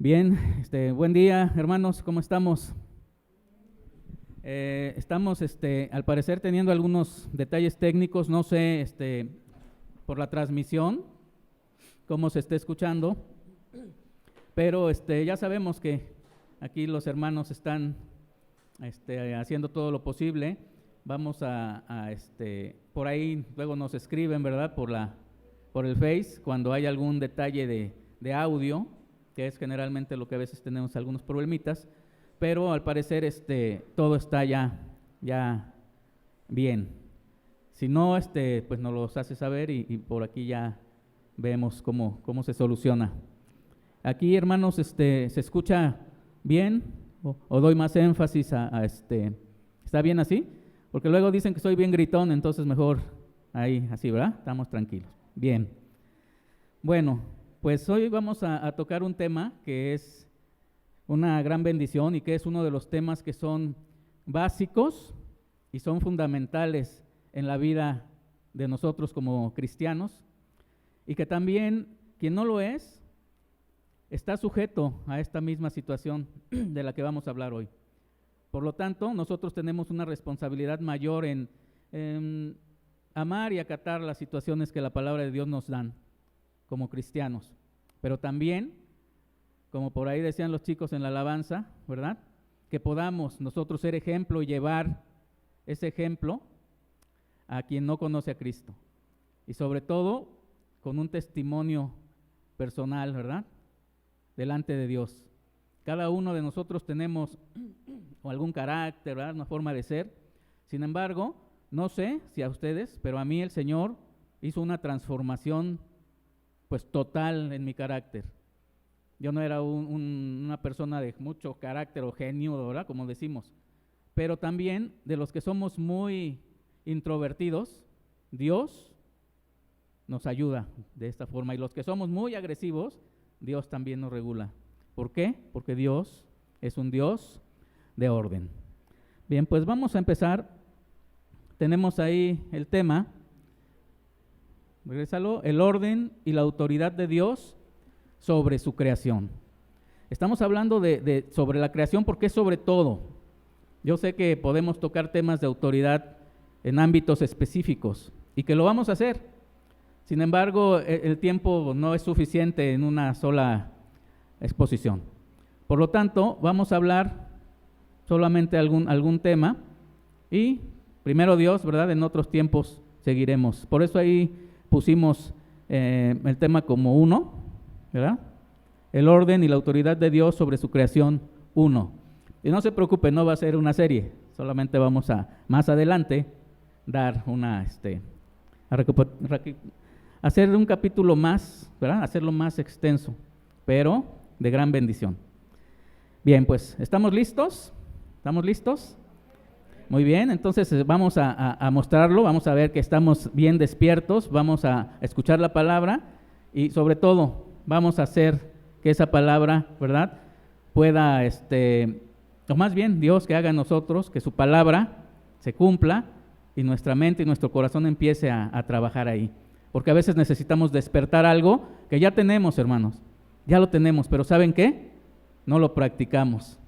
Bien, buen día, hermanos, ¿cómo estamos? Estamos, al parecer, teniendo algunos detalles técnicos, no sé, por la transmisión, cómo se está escuchando, pero ya sabemos que aquí los hermanos están, haciendo todo lo posible. Vamos por ahí, luego nos escriben, ¿verdad? Por el Face, cuando hay algún detalle de audio, que es generalmente lo que a veces tenemos algunos problemitas, pero al parecer todo está ya bien. Si no, pues nos los hace saber y por aquí ya vemos cómo se soluciona. Aquí, hermanos, ¿se escucha bien o doy más énfasis a ¿está bien así? Porque luego dicen que soy bien gritón, entonces mejor ahí, así, ¿verdad? Estamos tranquilos. Bien. Bueno, pues hoy vamos a tocar un tema que es una gran bendición y que es uno de los temas que son básicos y son fundamentales en la vida de nosotros como cristianos, y que también quien no lo es está sujeto a esta misma situación de la que vamos a hablar hoy. Por lo tanto, nosotros tenemos una responsabilidad mayor en amar y acatar las situaciones que la palabra de Dios nos dan como cristianos, pero también, como por ahí decían los chicos en la alabanza, ¿verdad?, que podamos nosotros ser ejemplo y llevar ese ejemplo a quien no conoce a Cristo, y sobre todo con un testimonio personal, ¿verdad?, delante de Dios. Cada uno de nosotros tenemos o algún carácter, ¿verdad?, una forma de ser. Sin embargo, no sé si a ustedes, pero a mí el Señor hizo una transformación pues total en mi carácter. Yo no era una persona de mucho carácter o genio, ¿verdad?, como decimos, pero también de los que somos muy introvertidos, Dios nos ayuda de esta forma, y los que somos muy agresivos, Dios también nos regula. ¿Por qué? Porque Dios es un Dios de orden. Bien, pues vamos a empezar. Tenemos ahí el tema, regrésalo, el orden y la autoridad de Dios sobre su creación. Estamos hablando sobre la creación porque es sobre todo. Yo sé que podemos tocar temas de autoridad en ámbitos específicos y que lo vamos a hacer. Sin embargo, el tiempo no es suficiente en una sola exposición. Por lo tanto, vamos a hablar solamente algún tema y primero Dios, ¿verdad?, en otros tiempos seguiremos. Por eso ahí pusimos el tema como 1, ¿verdad? El orden y la autoridad de Dios sobre su creación 1. Y no se preocupe, no va a ser una serie, solamente vamos a más adelante dar hacer un capítulo más, ¿verdad?, hacerlo más extenso, pero de gran bendición. Bien, pues, ¿estamos listos? ¿Estamos listos? Muy bien, entonces vamos a mostrarlo, vamos a ver que estamos bien despiertos, vamos a escuchar la palabra y sobre todo vamos a hacer que esa palabra, ¿verdad?, pueda, o más bien Dios que haga en nosotros, que su palabra se cumpla y nuestra mente y nuestro corazón empiece a trabajar ahí. Porque a veces necesitamos despertar algo que ya tenemos, hermanos, ya lo tenemos, pero ¿saben qué? No lo practicamos.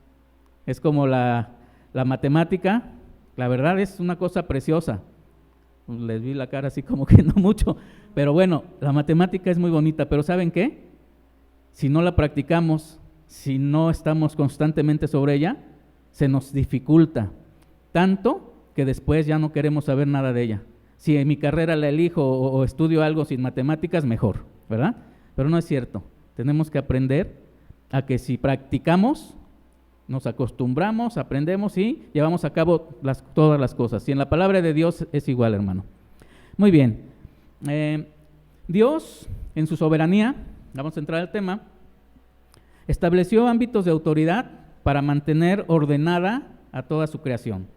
Es como la matemática. La verdad es una cosa preciosa. Les vi la cara así como que no mucho, pero bueno, la matemática es muy bonita, pero ¿saben qué? Si no la practicamos, si no estamos constantemente sobre ella, se nos dificulta tanto que después ya no queremos saber nada de ella. Si en mi carrera la elijo o estudio algo sin matemáticas, mejor, ¿verdad? Pero no es cierto. Tenemos que aprender a que si practicamos, nos acostumbramos, aprendemos y llevamos a cabo todas las cosas. Y en la palabra de Dios es igual, hermano. Muy bien. Dios, en su soberanía, vamos a entrar al tema, estableció ámbitos de autoridad para mantener ordenada a toda su creación.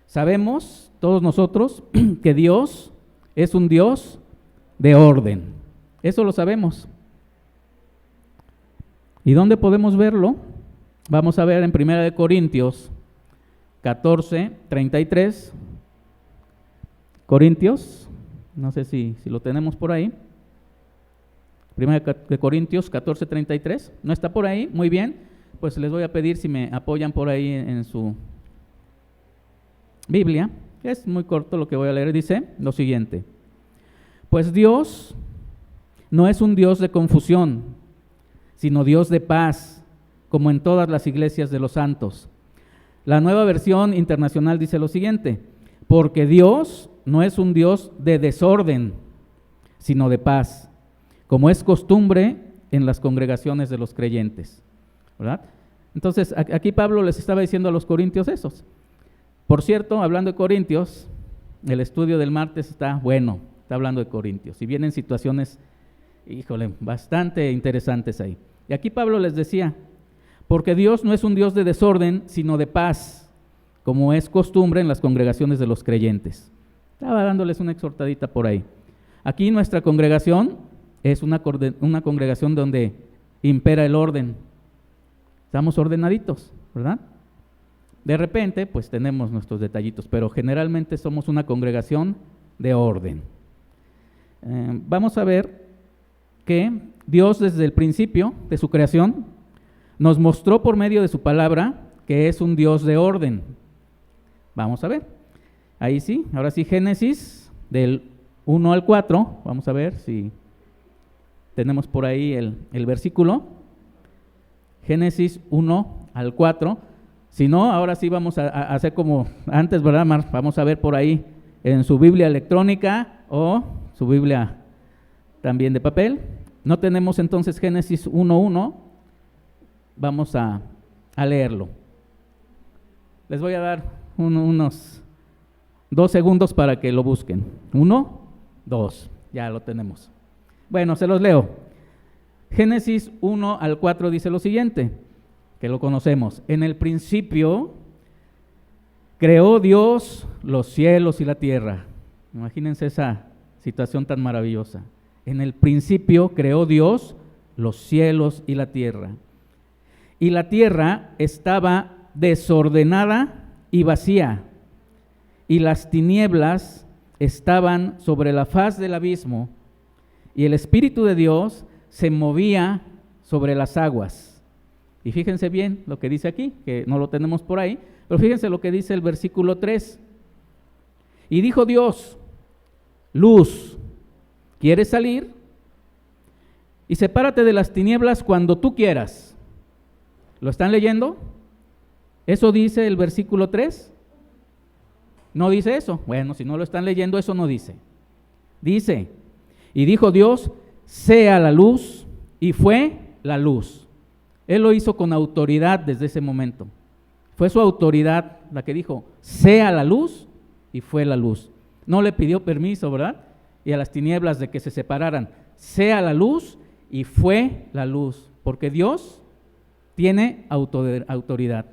Sabemos, todos nosotros, que Dios es un Dios de orden. Eso lo sabemos. ¿Y dónde podemos verlo? Vamos a ver en 1 Corintios 14, 33. Corintios, no sé si lo tenemos por ahí. Primera de Corintios 14:33. ¿No está por ahí? Muy bien. Pues les voy a pedir si me apoyan por ahí en su Biblia. Es muy corto lo que voy a leer. Dice lo siguiente: pues Dios no es un Dios de confusión, sino Dios de paz, como en todas las iglesias de los santos. La Nueva Versión Internacional dice lo siguiente: porque Dios no es un Dios de desorden, sino de paz, como es costumbre en las congregaciones de los creyentes, ¿verdad? Entonces, aquí Pablo les estaba diciendo a los corintios esos. Por cierto, hablando de Corintios, el estudio del martes está bueno, está hablando de Corintios, y vienen situaciones, híjole, bastante interesantes ahí. Y aquí Pablo les decía: porque Dios no es un Dios de desorden, sino de paz, como es costumbre en las congregaciones de los creyentes. Estaba dándoles una exhortadita por ahí. Aquí nuestra congregación es una congregación donde impera el orden. Estamos ordenaditos, ¿verdad? De repente, pues tenemos nuestros detallitos, pero generalmente somos una congregación de orden. Vamos a ver que Dios desde el principio de su creación nos mostró por medio de su palabra que es un Dios de orden. Vamos a ver. Ahí sí, ahora sí, Génesis del 1 al 4. Vamos a ver si tenemos por ahí el versículo. Génesis 1 al 4. Si no, ahora sí vamos a hacer como antes, ¿verdad, Mar? Vamos a ver por ahí en su Biblia electrónica o su Biblia también de papel. No tenemos entonces Génesis 1:1. Vamos a leerlo. Les voy a dar unos 2 segundos para que lo busquen. 1, 2, ya lo tenemos. Bueno, se los leo. Génesis 1 al 4 dice lo siguiente, que lo conocemos: en el principio creó Dios los cielos y la tierra. Imagínense esa situación tan maravillosa. En el principio creó Dios los cielos y la tierra. Y la tierra estaba desordenada y vacía, y las tinieblas estaban sobre la faz del abismo, y el Espíritu de Dios se movía sobre las aguas. Y fíjense bien lo que dice aquí, que no lo tenemos por ahí, pero fíjense lo que dice el versículo 3. Y dijo Dios: luz, ¿quieres salir? Y sepárate de las tinieblas cuando tú quieras. ¿Lo están leyendo? ¿Eso dice el versículo 3? ¿No dice eso? Bueno, si no lo están leyendo, eso no dice. Dice: y dijo Dios, sea la luz, y fue la luz. Él lo hizo con autoridad desde ese momento. Fue su autoridad la que dijo, sea la luz, y fue la luz. No le pidió permiso, ¿verdad? Y a las tinieblas de que se separaran. Sea la luz, y fue la luz. Porque Dios tiene autoridad,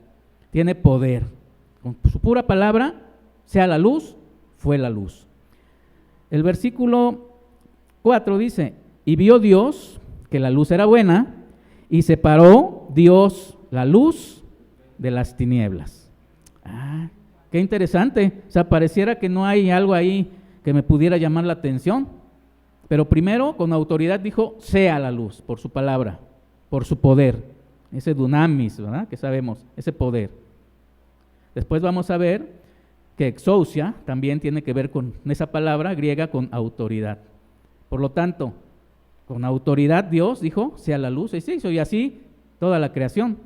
tiene poder. Con su pura palabra, sea la luz, fue la luz. El versículo 4 dice: y vio Dios que la luz era buena, y separó Dios la luz de las tinieblas. Qué interesante. O sea, pareciera que no hay algo ahí que me pudiera llamar la atención. Pero primero, con autoridad dijo, sea la luz, por su palabra, por su poder. Ese dunamis, ¿verdad? Que sabemos, ese poder. Después vamos a ver que exousia también tiene que ver con esa palabra griega, con autoridad. Por lo tanto, con autoridad Dios dijo, sea la luz, y se hizo, y así toda la creación.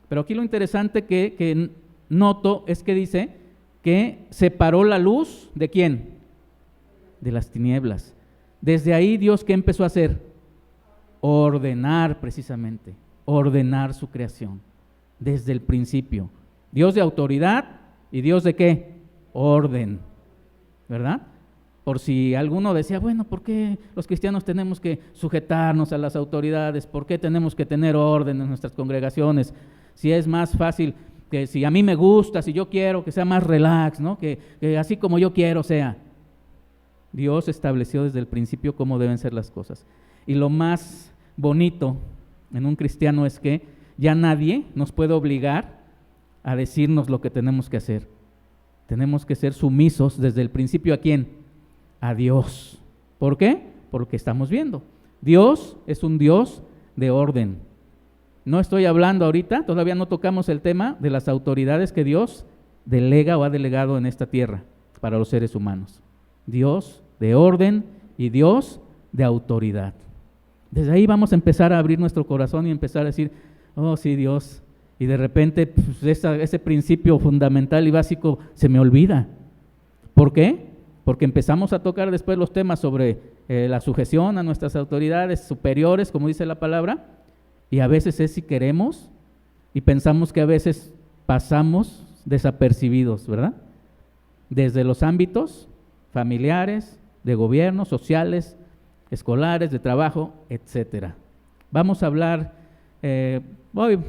Pero aquí lo interesante que noto es que dice que separó la luz, ¿de quién? De las tinieblas. Desde ahí Dios, ¿qué empezó a hacer? Ordenar precisamente, ordenar su creación, desde el principio. Dios de autoridad y Dios de ¿qué? Orden, ¿verdad? Por si alguno decía, bueno, ¿por qué los cristianos tenemos que sujetarnos a las autoridades? ¿Por qué tenemos que tener orden en nuestras congregaciones? Si es más fácil, que si a mí me gusta, si yo quiero que sea más relax, ¿no? Que así como yo quiero sea. Dios estableció desde el principio cómo deben ser las cosas. Y lo más bonito en un cristiano es que ya nadie nos puede obligar a decirnos lo que tenemos que hacer. Tenemos que ser sumisos desde el principio, ¿a quién? A Dios. ¿Por qué? Porque estamos viendo. Dios es un Dios de orden. No estoy hablando ahorita, todavía no tocamos el tema de las autoridades que Dios delega o ha delegado en esta tierra para los seres humanos. Dios de orden y Dios de autoridad. Desde ahí vamos a empezar a abrir nuestro corazón y empezar a decir, oh sí, Dios, y de repente pues, ese principio fundamental y básico se me olvida. ¿Por qué? Porque empezamos a tocar después los temas sobre la sujeción a nuestras autoridades superiores, como dice la palabra, y a veces es si queremos y pensamos que a veces pasamos desapercibidos, ¿verdad? Desde los ámbitos familiares, de gobierno, sociales, escolares, de trabajo, etcétera. Vamos a hablar hoy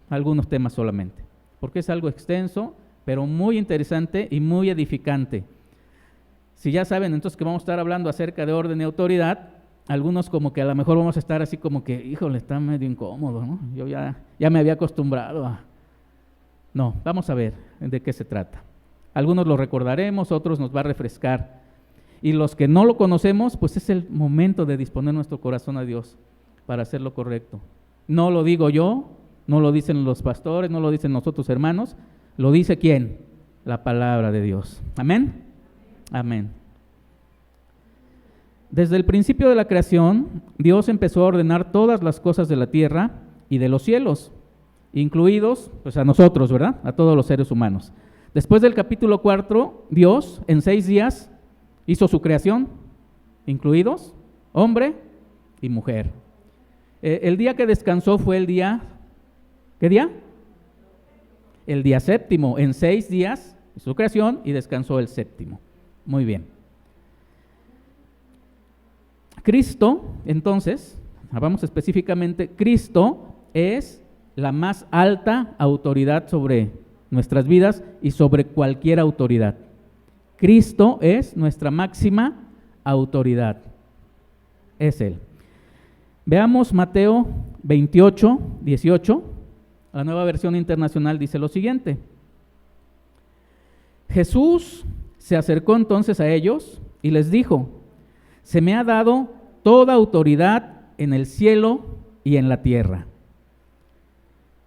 algunos temas solamente, porque es algo extenso, pero muy interesante y muy edificante. Si ya saben entonces que vamos a estar hablando acerca de orden y autoridad, algunos como que a lo mejor vamos a estar así como que, híjole, está medio incómodo, ¿no? Yo ya me había acostumbrado a... No, vamos a ver de qué se trata. Algunos lo recordaremos, otros nos va a refrescar. Y los que no lo conocemos, pues es el momento de disponer nuestro corazón a Dios para hacer lo correcto. No lo digo yo, no lo dicen los pastores, no lo dicen nosotros hermanos, lo dice ¿quién? La palabra de Dios. ¿Amén? Amén. Desde el principio de la creación, Dios empezó a ordenar todas las cosas de la tierra y de los cielos, incluidos pues a nosotros, ¿verdad? A todos los seres humanos. Después del capítulo 4, Dios en 6 días hizo su creación, incluidos hombre y mujer. El día que descansó fue el día, ¿qué día? El día séptimo. En 6 días hizo su creación y descansó el séptimo. Muy bien. Cristo, entonces, vamos específicamente, Cristo es la más alta autoridad sobre nuestras vidas y sobre cualquier autoridad. Cristo es nuestra máxima autoridad. Es Él. Veamos Mateo 28, 18. La Nueva Versión Internacional dice lo siguiente. Jesús se acercó entonces a ellos y les dijo: se me ha dado toda autoridad en el cielo y en la tierra.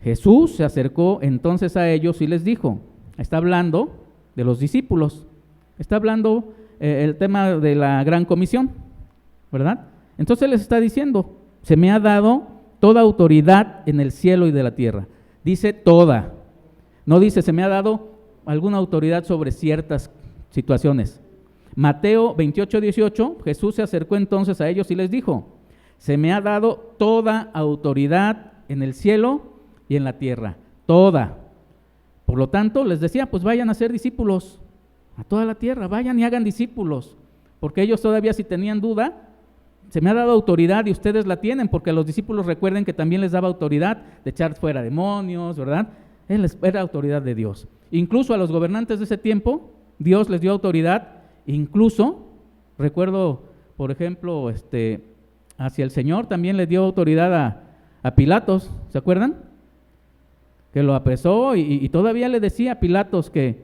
Jesús se acercó entonces a ellos y les dijo, está hablando de los discípulos, está hablando el tema de la gran comisión, ¿verdad? Entonces les está diciendo, se me ha dado toda autoridad en el cielo y de la tierra. Dice toda, no dice se me ha dado alguna autoridad sobre ciertas situaciones. Mateo 28, 18, Jesús se acercó entonces a ellos y les dijo, se me ha dado toda autoridad en el cielo y en la tierra, toda. Por lo tanto, les decía, pues vayan a ser discípulos a toda la tierra, vayan y hagan discípulos, porque ellos todavía si tenían duda, se me ha dado autoridad y ustedes la tienen, porque a los discípulos recuerden que también les daba autoridad de echar fuera demonios, ¿verdad? Era autoridad de Dios. Incluso a los gobernantes de ese tiempo, Dios les dio autoridad. Incluso, recuerdo, por ejemplo, hacia el Señor también le dio autoridad a Pilatos, ¿se acuerdan? Que lo apresó y todavía le decía a Pilatos que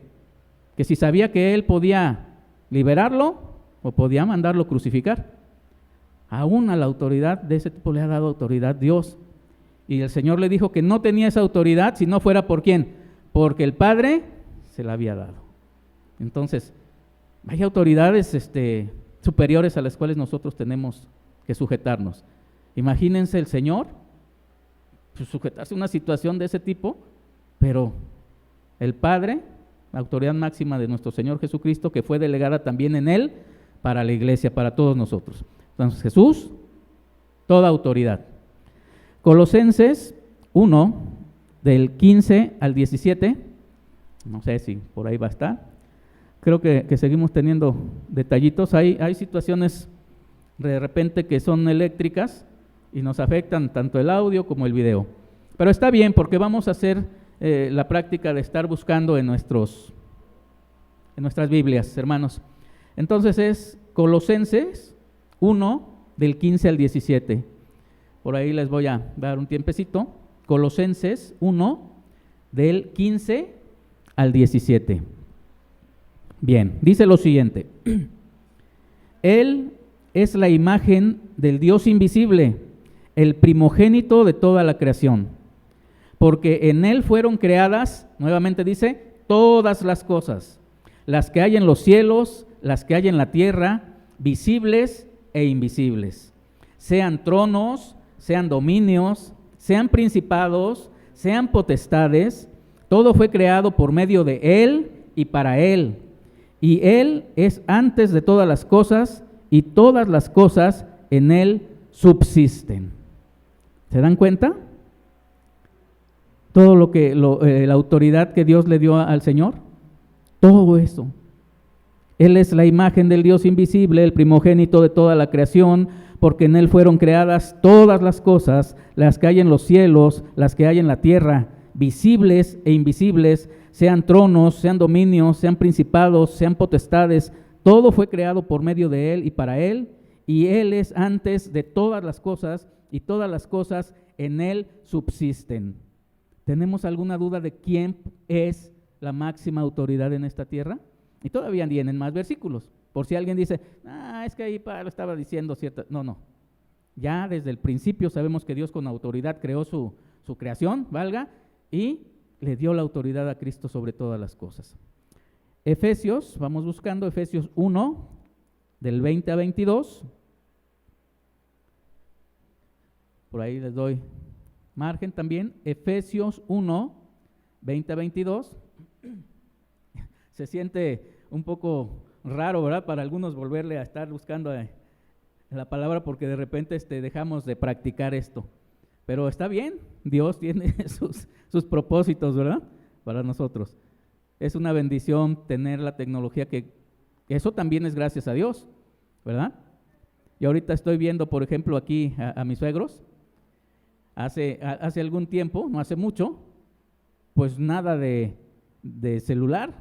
si sabía que él podía liberarlo o podía mandarlo crucificar. Aún a la autoridad de ese tipo le ha dado autoridad Dios. Y el Señor le dijo que no tenía esa autoridad si no fuera por ¿quién? Porque el Padre se la había dado. Entonces, hay autoridades superiores a las cuales nosotros tenemos que sujetarnos. Imagínense el Señor, pues, sujetarse a una situación de ese tipo, pero el Padre, la autoridad máxima de nuestro Señor Jesucristo, que fue delegada también en Él para la iglesia, para todos nosotros. Entonces Jesús, toda autoridad. Colosenses 1, del 15 al 17, no sé si por ahí va a estar. Creo que seguimos teniendo detallitos. Hay situaciones de repente que son eléctricas y nos afectan tanto el audio como el video. Pero está bien porque vamos a hacer la práctica de estar buscando en nuestras Biblias, hermanos. Entonces es Colosenses 1, del 15 al 17. Por ahí les voy a dar un tiempecito. Colosenses 1, del 15 al 17. Bien, dice lo siguiente. Él es la imagen del Dios invisible, el primogénito de toda la creación, porque en Él fueron creadas, nuevamente dice, todas las cosas, las que hay en los cielos, las que hay en la tierra, visibles e invisibles, sean tronos, sean dominios, sean principados, sean potestades, todo fue creado por medio de Él y para Él. Y Él es antes de todas las cosas, y todas las cosas en Él subsisten. ¿Se dan cuenta? Todo lo que, la autoridad que Dios le dio al Señor, todo eso. Él es la imagen del Dios invisible, el primogénito de toda la creación, porque en Él fueron creadas todas las cosas, las que hay en los cielos, las que hay en la tierra, visibles e invisibles, sean tronos, sean dominios, sean principados, sean potestades, todo fue creado por medio de Él y para Él, y Él es antes de todas las cosas, y todas las cosas en Él subsisten. ¿Tenemos alguna duda de quién es la máxima autoridad en esta tierra? Y todavía vienen más versículos, por si alguien dice, es que ahí Pablo estaba diciendo cierta... No. Ya desde el principio sabemos que Dios con autoridad creó su creación, valga, y le dio la autoridad a Cristo sobre todas las cosas. Efesios, vamos buscando Efesios 1, del 20 a 22. Por ahí les doy margen también. Efesios 1, 20 a 22. Se siente un poco raro, ¿verdad? Para algunos volverle a estar buscando la palabra porque de repente dejamos de practicar esto. Pero está bien, Dios tiene sus propósitos, ¿verdad? Para nosotros. Es una bendición tener la tecnología que eso también es gracias a Dios, ¿verdad? Y ahorita estoy viendo, por ejemplo, aquí a mis suegros. Hace algún tiempo, no hace mucho, pues nada de celular,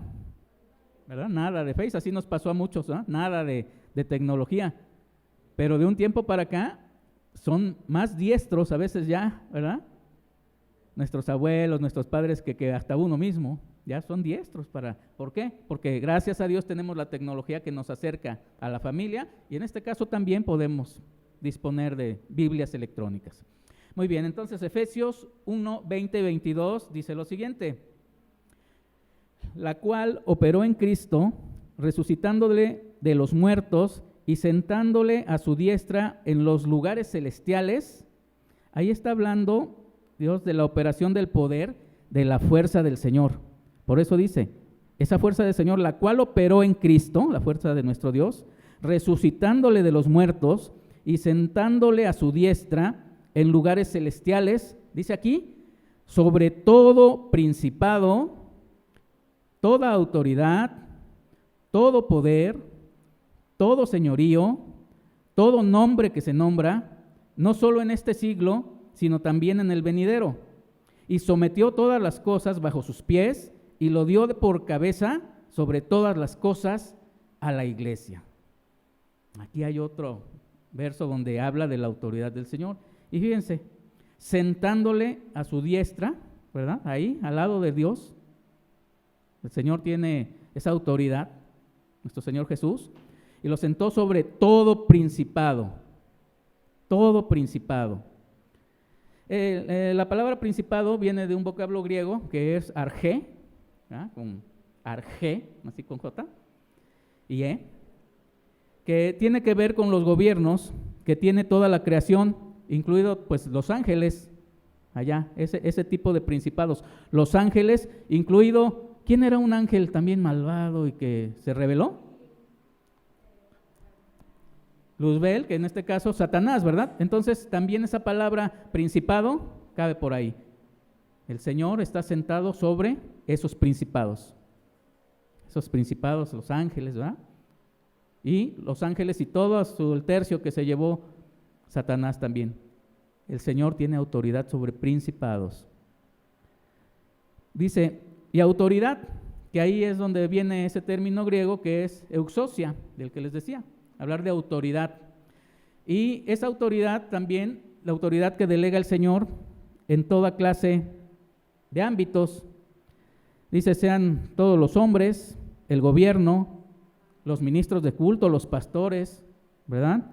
¿verdad? Nada de Face, así nos pasó a muchos, ¿verdad? Nada de tecnología. Pero de un tiempo para acá son más diestros a veces ya, ¿verdad? Nuestros abuelos, nuestros padres, que hasta uno mismo ya son diestros ¿por qué? Porque gracias a Dios tenemos la tecnología que nos acerca a la familia y en este caso también podemos disponer de Biblias electrónicas. Muy bien, entonces Efesios 1, 20 y 22 dice lo siguiente: la cual operó en Cristo, resucitándole de los muertos y sentándole a su diestra en los lugares celestiales. Ahí está hablando Dios de la operación del poder, de la fuerza del Señor. Por eso dice, esa fuerza del Señor, la cual operó en Cristo, la fuerza de nuestro Dios, resucitándole de los muertos y sentándole a su diestra en lugares celestiales, dice aquí, sobre todo principado, toda autoridad, todo poder, todo señorío, todo nombre que se nombra, no solo en este siglo, sino también en el venidero. Y sometió todas las cosas bajo sus pies y lo dio por cabeza sobre todas las cosas a la iglesia. Aquí hay otro verso donde habla de la autoridad del Señor. Y fíjense, sentándole a su diestra, ¿verdad? Ahí, al lado de Dios. El Señor tiene esa autoridad, nuestro Señor Jesús, y lo sentó sobre todo principado. Todo principado. La palabra principado viene de un vocablo griego que es argé, ¿verdad? Con argé, así con J, y que tiene que ver con los gobiernos que tiene toda la creación, incluido pues los ángeles, allá, ese tipo de principados. Los ángeles, incluido, ¿quién era un ángel también malvado y que se rebeló? Luzbel, que en este caso Satanás, ¿verdad? Entonces también esa palabra principado cabe por ahí. El Señor está sentado sobre esos principados, los ángeles, ¿verdad? Y los ángeles y todo el tercio que se llevó Satanás también. El Señor tiene autoridad sobre principados. Dice, y autoridad, que ahí es donde viene ese término griego que es euxosia, del que les decía. Hablar de autoridad. Y esa autoridad también, la autoridad que delega el Señor en toda clase de ámbitos. Dice, sean todos los hombres, el gobierno, los ministros de culto, los pastores, ¿verdad?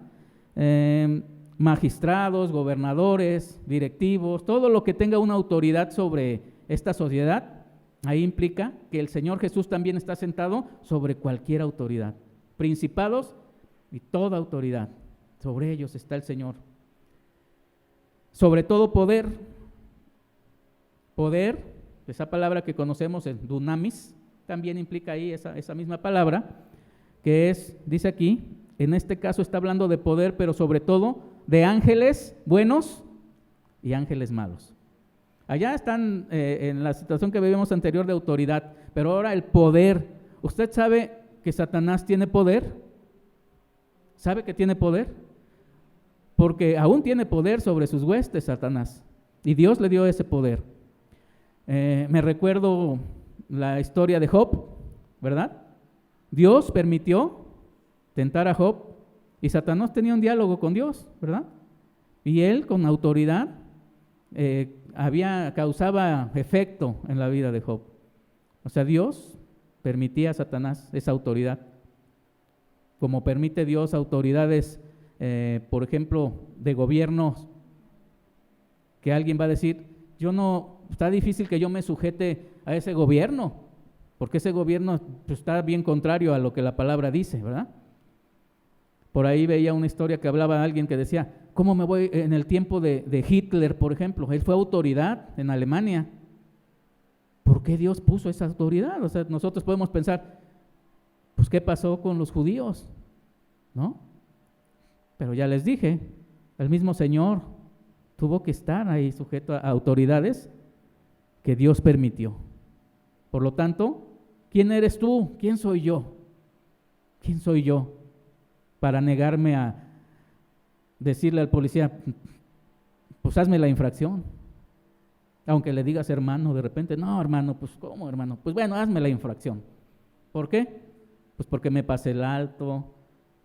magistrados, gobernadores, directivos, todo lo que tenga una autoridad sobre esta sociedad, ahí implica que el Señor Jesús también está sentado sobre cualquier autoridad, principados y toda autoridad, sobre ellos está el Señor. Sobre todo poder, esa palabra que conocemos, el dunamis, también implica ahí esa misma palabra, que es, dice aquí, en este caso está hablando de poder, pero sobre todo de ángeles buenos y ángeles malos. Allá están en la situación que vivimos anterior de autoridad, pero ahora el poder. ¿Usted sabe que Satanás tiene poder? ¿Sabe que tiene poder? Porque aún tiene poder sobre sus huestes, Satanás, y Dios le dio ese poder. Me recuerdo la historia de Job, ¿verdad? Dios permitió tentar a Job y Satanás tenía un diálogo con Dios, ¿verdad? Y él con autoridad causaba efecto en la vida de Job. O sea, Dios permitía a Satanás esa autoridad, como permite Dios autoridades, por ejemplo, de gobiernos, que alguien va a decir, está difícil que yo me sujete a ese gobierno, porque ese gobierno pues, está bien contrario a lo que la palabra dice, ¿verdad? Por ahí veía una historia que hablaba de alguien que decía, ¿cómo me voy en el tiempo de Hitler, por ejemplo? Él fue autoridad en Alemania. ¿Por qué Dios puso esa autoridad? O sea, nosotros podemos pensar, pues, ¿qué pasó con los judíos? ¿No? Pero ya les dije, el mismo Señor tuvo que estar ahí sujeto a autoridades que Dios permitió. Por lo tanto, ¿quién eres tú? ¿Quién soy yo? ¿Quién soy yo para negarme a decirle al policía, pues hazme la infracción? Aunque le digas hermano de repente, no hermano, pues ¿cómo hermano? Pues bueno, hazme la infracción. ¿Por qué? Pues porque me pasé el alto,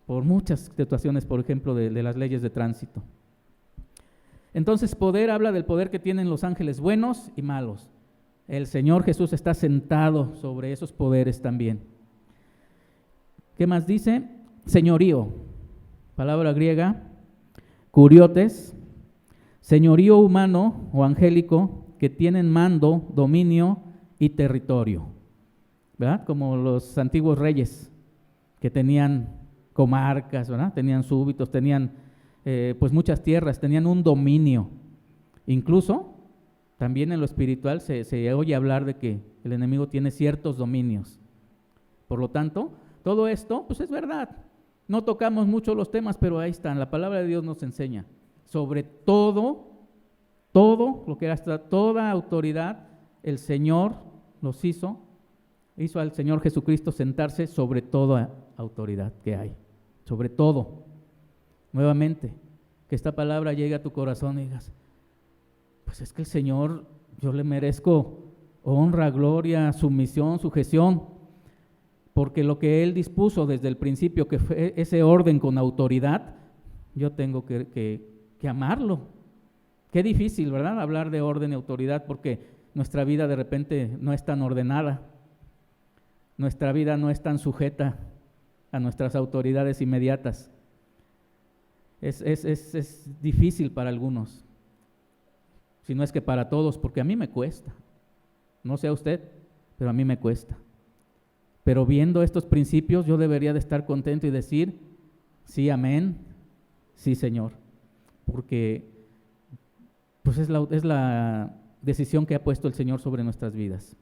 por muchas situaciones, por ejemplo, de las leyes de tránsito. Entonces, poder habla del poder que tienen los ángeles buenos y malos. El Señor Jesús está sentado sobre esos poderes también. ¿Qué más dice? Señorío, palabra griega, kuriotes, señorío humano o angélico que tienen mando, dominio y territorio, ¿verdad? Como los antiguos reyes que tenían comarcas, ¿verdad? Tenían súbditos, tenían pues muchas tierras, tenían un dominio. Incluso también en lo espiritual se oye hablar de que el enemigo tiene ciertos dominios. Por lo tanto, todo esto pues es verdad. No tocamos mucho los temas, pero ahí están. La palabra de Dios nos enseña sobre todo lo que era hasta toda autoridad, el Señor los hizo al Señor Jesucristo sentarse sobre toda autoridad que hay, sobre todo. Nuevamente, que esta palabra llegue a tu corazón y digas, pues es que el Señor, yo le merezco honra, gloria, sumisión, sujeción, porque lo que Él dispuso desde el principio, que fue ese orden con autoridad, yo tengo que amarlo. Qué difícil, ¿verdad? Hablar de orden y autoridad, porque nuestra vida de repente no es tan ordenada, nuestra vida no es tan sujeta a nuestras autoridades inmediatas. Es difícil para algunos, si no es que para todos, porque a mí me cuesta. No sé a usted, pero a mí me cuesta. Pero viendo estos principios, yo debería de estar contento y decir, sí, amén, sí, Señor, porque pues es la decisión que ha puesto el Señor sobre nuestras vidas.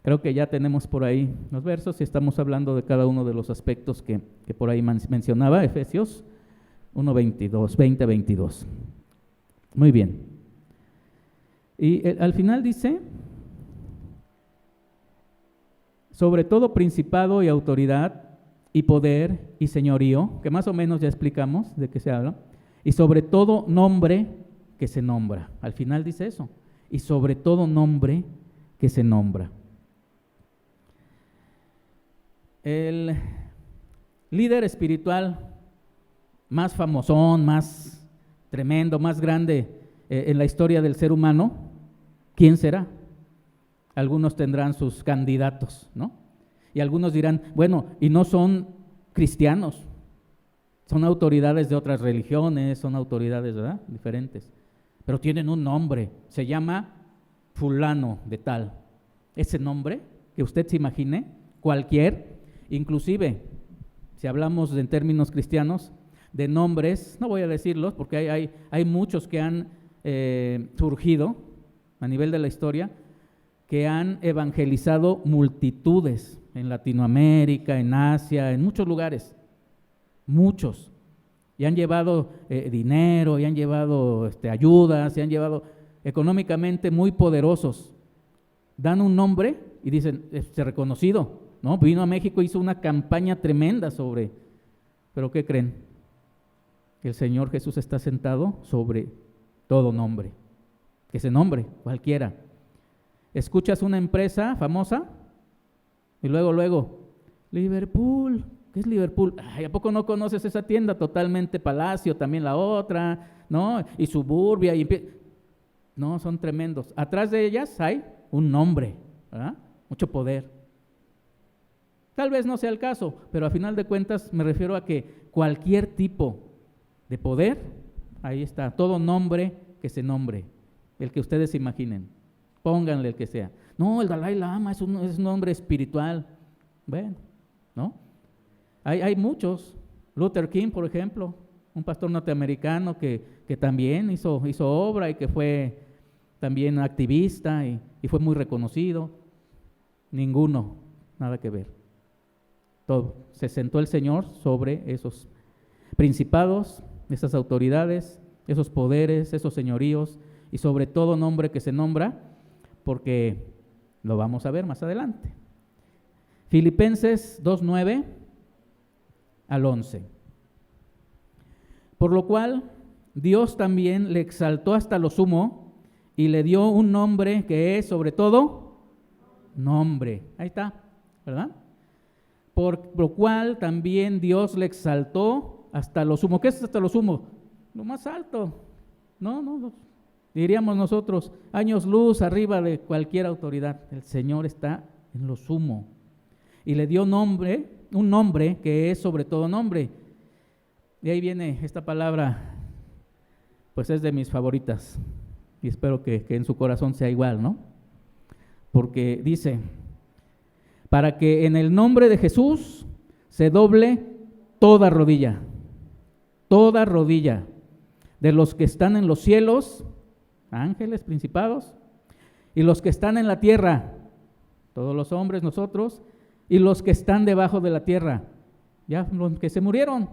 Creo que ya tenemos por ahí los versos y estamos hablando de cada uno de los aspectos que por ahí mencionaba, Efesios 20-22. Muy bien. Y al final dice, sobre todo principado y autoridad y poder y señorío, que más o menos ya explicamos de qué se habla, y sobre todo nombre que se nombra. Al final dice eso, y sobre todo nombre que se nombra. El líder espiritual más famosón, más tremendo, más grande en la historia del ser humano, ¿quién será? Algunos tendrán sus candidatos, ¿no? Y algunos dirán, bueno, y no son cristianos, Son autoridades de otras religiones, son autoridades, ¿verdad?, diferentes, pero tienen un nombre, se llama fulano de tal. Ese nombre, que usted se imagine, cualquier, inclusive, si hablamos en términos cristianos, de nombres, no voy a decirlos porque hay muchos que han surgido a nivel de la historia, que han evangelizado multitudes en Latinoamérica, en Asia, en muchos lugares, muchos, y han llevado dinero, y han llevado ayudas, y han llevado económicamente muy poderosos. Dan un nombre y dicen, reconocido, ¿no? Vino a México, hizo una campaña tremenda sobre, pero ¿qué creen? El Señor Jesús está sentado sobre todo nombre, que ese nombre, cualquiera. Escuchas una empresa famosa y luego, Liverpool, ¿qué es Liverpool? Ay, ¿a poco no conoces esa tienda? Totalmente Palacio, también la otra, ¿no? Y Suburbia, no, son tremendos. Atrás de ellas hay un nombre, ¿verdad? Mucho poder. Tal vez no sea el caso, pero a final de cuentas me refiero a que cualquier tipo de poder, ahí está, todo nombre que se nombre, el que ustedes imaginen, pónganle el que sea. No, el Dalai Lama es un nombre espiritual. Bueno, ¿no? Hay muchos. Luther King, por ejemplo, un pastor norteamericano que también hizo obra y que fue también activista y fue muy reconocido. Ninguno, nada que ver. Todo. Se sentó el Señor sobre esos principados, esas autoridades, esos poderes, esos señoríos y sobre todo nombre que se nombra, porque lo vamos a ver más adelante. Filipenses 2:9 al 11. Por lo cual Dios también le exaltó hasta lo sumo y le dio un nombre que es sobre todo nombre. Ahí está, ¿verdad? Por lo cual también Dios le exaltó hasta lo sumo. ¿Qué es hasta lo sumo? Lo más alto. No. Diríamos nosotros, años luz arriba de cualquier autoridad. El Señor está en lo sumo. Y le dio nombre, un nombre que es sobre todo nombre. Y ahí viene esta palabra, pues es de mis favoritas. Y espero que en su corazón sea igual, ¿no? Porque dice, para que en el nombre de Jesús se doble toda rodilla de los que están en los cielos, ángeles, principados, y los que están en la tierra, todos los hombres, nosotros, y los que están debajo de la tierra, ya los que se murieron,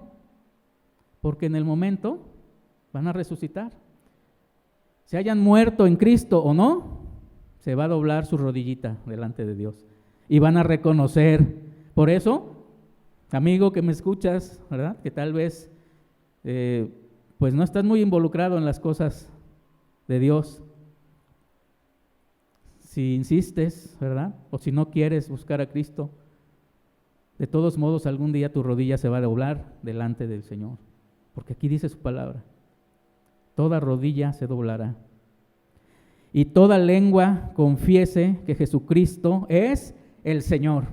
porque en el momento van a resucitar. Se hayan muerto en Cristo o no, se va a doblar su rodillita delante de Dios y van a reconocer. Por eso, amigo que me escuchas, ¿verdad?, que tal vez pues no estás muy involucrado en las cosas de Dios. Si insistes, ¿verdad?, o si no quieres buscar a Cristo, de todos modos algún día tu rodilla se va a doblar delante del Señor, porque aquí dice su palabra, toda rodilla se doblará y toda lengua confiese que Jesucristo es el Señor,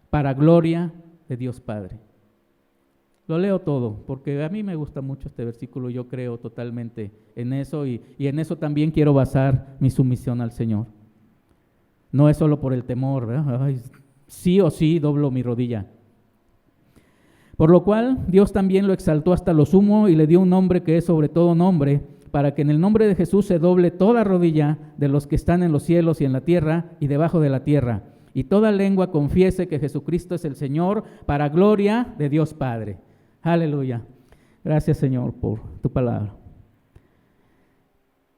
para gloria de Dios Padre. Lo leo todo, porque a mí me gusta mucho este versículo, yo creo totalmente en eso y en eso también quiero basar mi sumisión al Señor. No es solo por el temor, ¿verdad? Ay, sí o sí doblo mi rodilla. Por lo cual Dios también lo exaltó hasta lo sumo y le dio un nombre que es sobre todo nombre, para que en el nombre de Jesús se doble toda rodilla de los que están en los cielos y en la tierra y debajo de la tierra, y toda lengua confiese que Jesucristo es el Señor, para gloria de Dios Padre. Aleluya. Gracias, Señor, por tu palabra.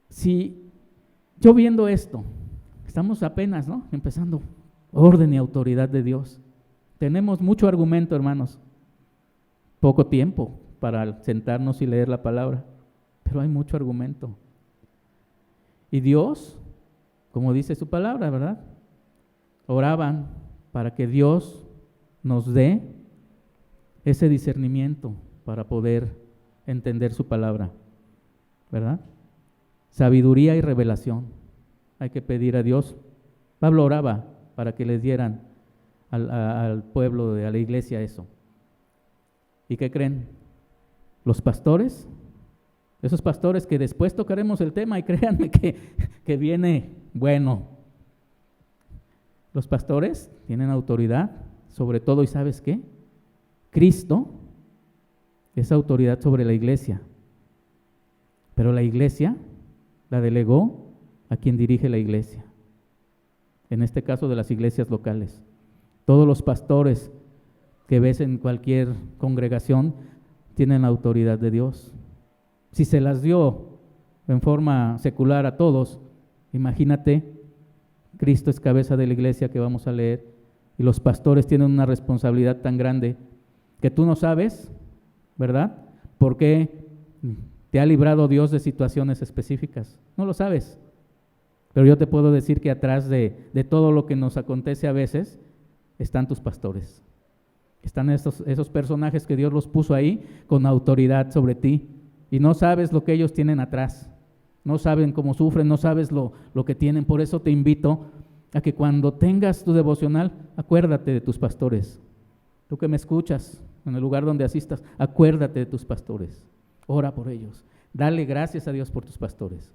Si yo viendo esto, estamos apenas, ¿no?, empezando, orden y autoridad de Dios. Tenemos mucho argumento, hermanos. Poco tiempo para sentarnos y leer la palabra, pero hay mucho argumento. Y Dios, como dice su palabra, ¿verdad?, oraban para que Dios nos dé ese discernimiento para poder entender su palabra, ¿verdad? Sabiduría y revelación. Hay que pedir a Dios. Pablo oraba para que les dieran al pueblo, a la iglesia eso. ¿Y qué creen? Los pastores, esos pastores que después tocaremos el tema y créanme que viene bueno. Los pastores tienen autoridad sobre todo, ¿y sabes qué? Cristo es autoridad sobre la iglesia, pero la iglesia la delegó a quien dirige la iglesia, en este caso de las iglesias locales. Todos los pastores que ves en cualquier congregación tienen la autoridad de Dios. Si se las dio en forma secular a todos, imagínate, Cristo es cabeza de la iglesia que vamos a leer, y los pastores tienen una responsabilidad tan grande que tú no sabes, ¿verdad? ¿Por qué te ha librado Dios de situaciones específicas? No lo sabes. Pero yo te puedo decir que atrás de todo lo que nos acontece a veces, están tus pastores. Están esos personajes que Dios los puso ahí con autoridad sobre ti. Y no sabes lo que ellos tienen atrás. No saben cómo sufren, no sabes lo que tienen. Por eso te invito a que cuando tengas tu devocional, acuérdate de tus pastores. Tú que me escuchas, en el lugar donde asistas, acuérdate de tus pastores. Ora por ellos. Dale gracias a Dios por tus pastores.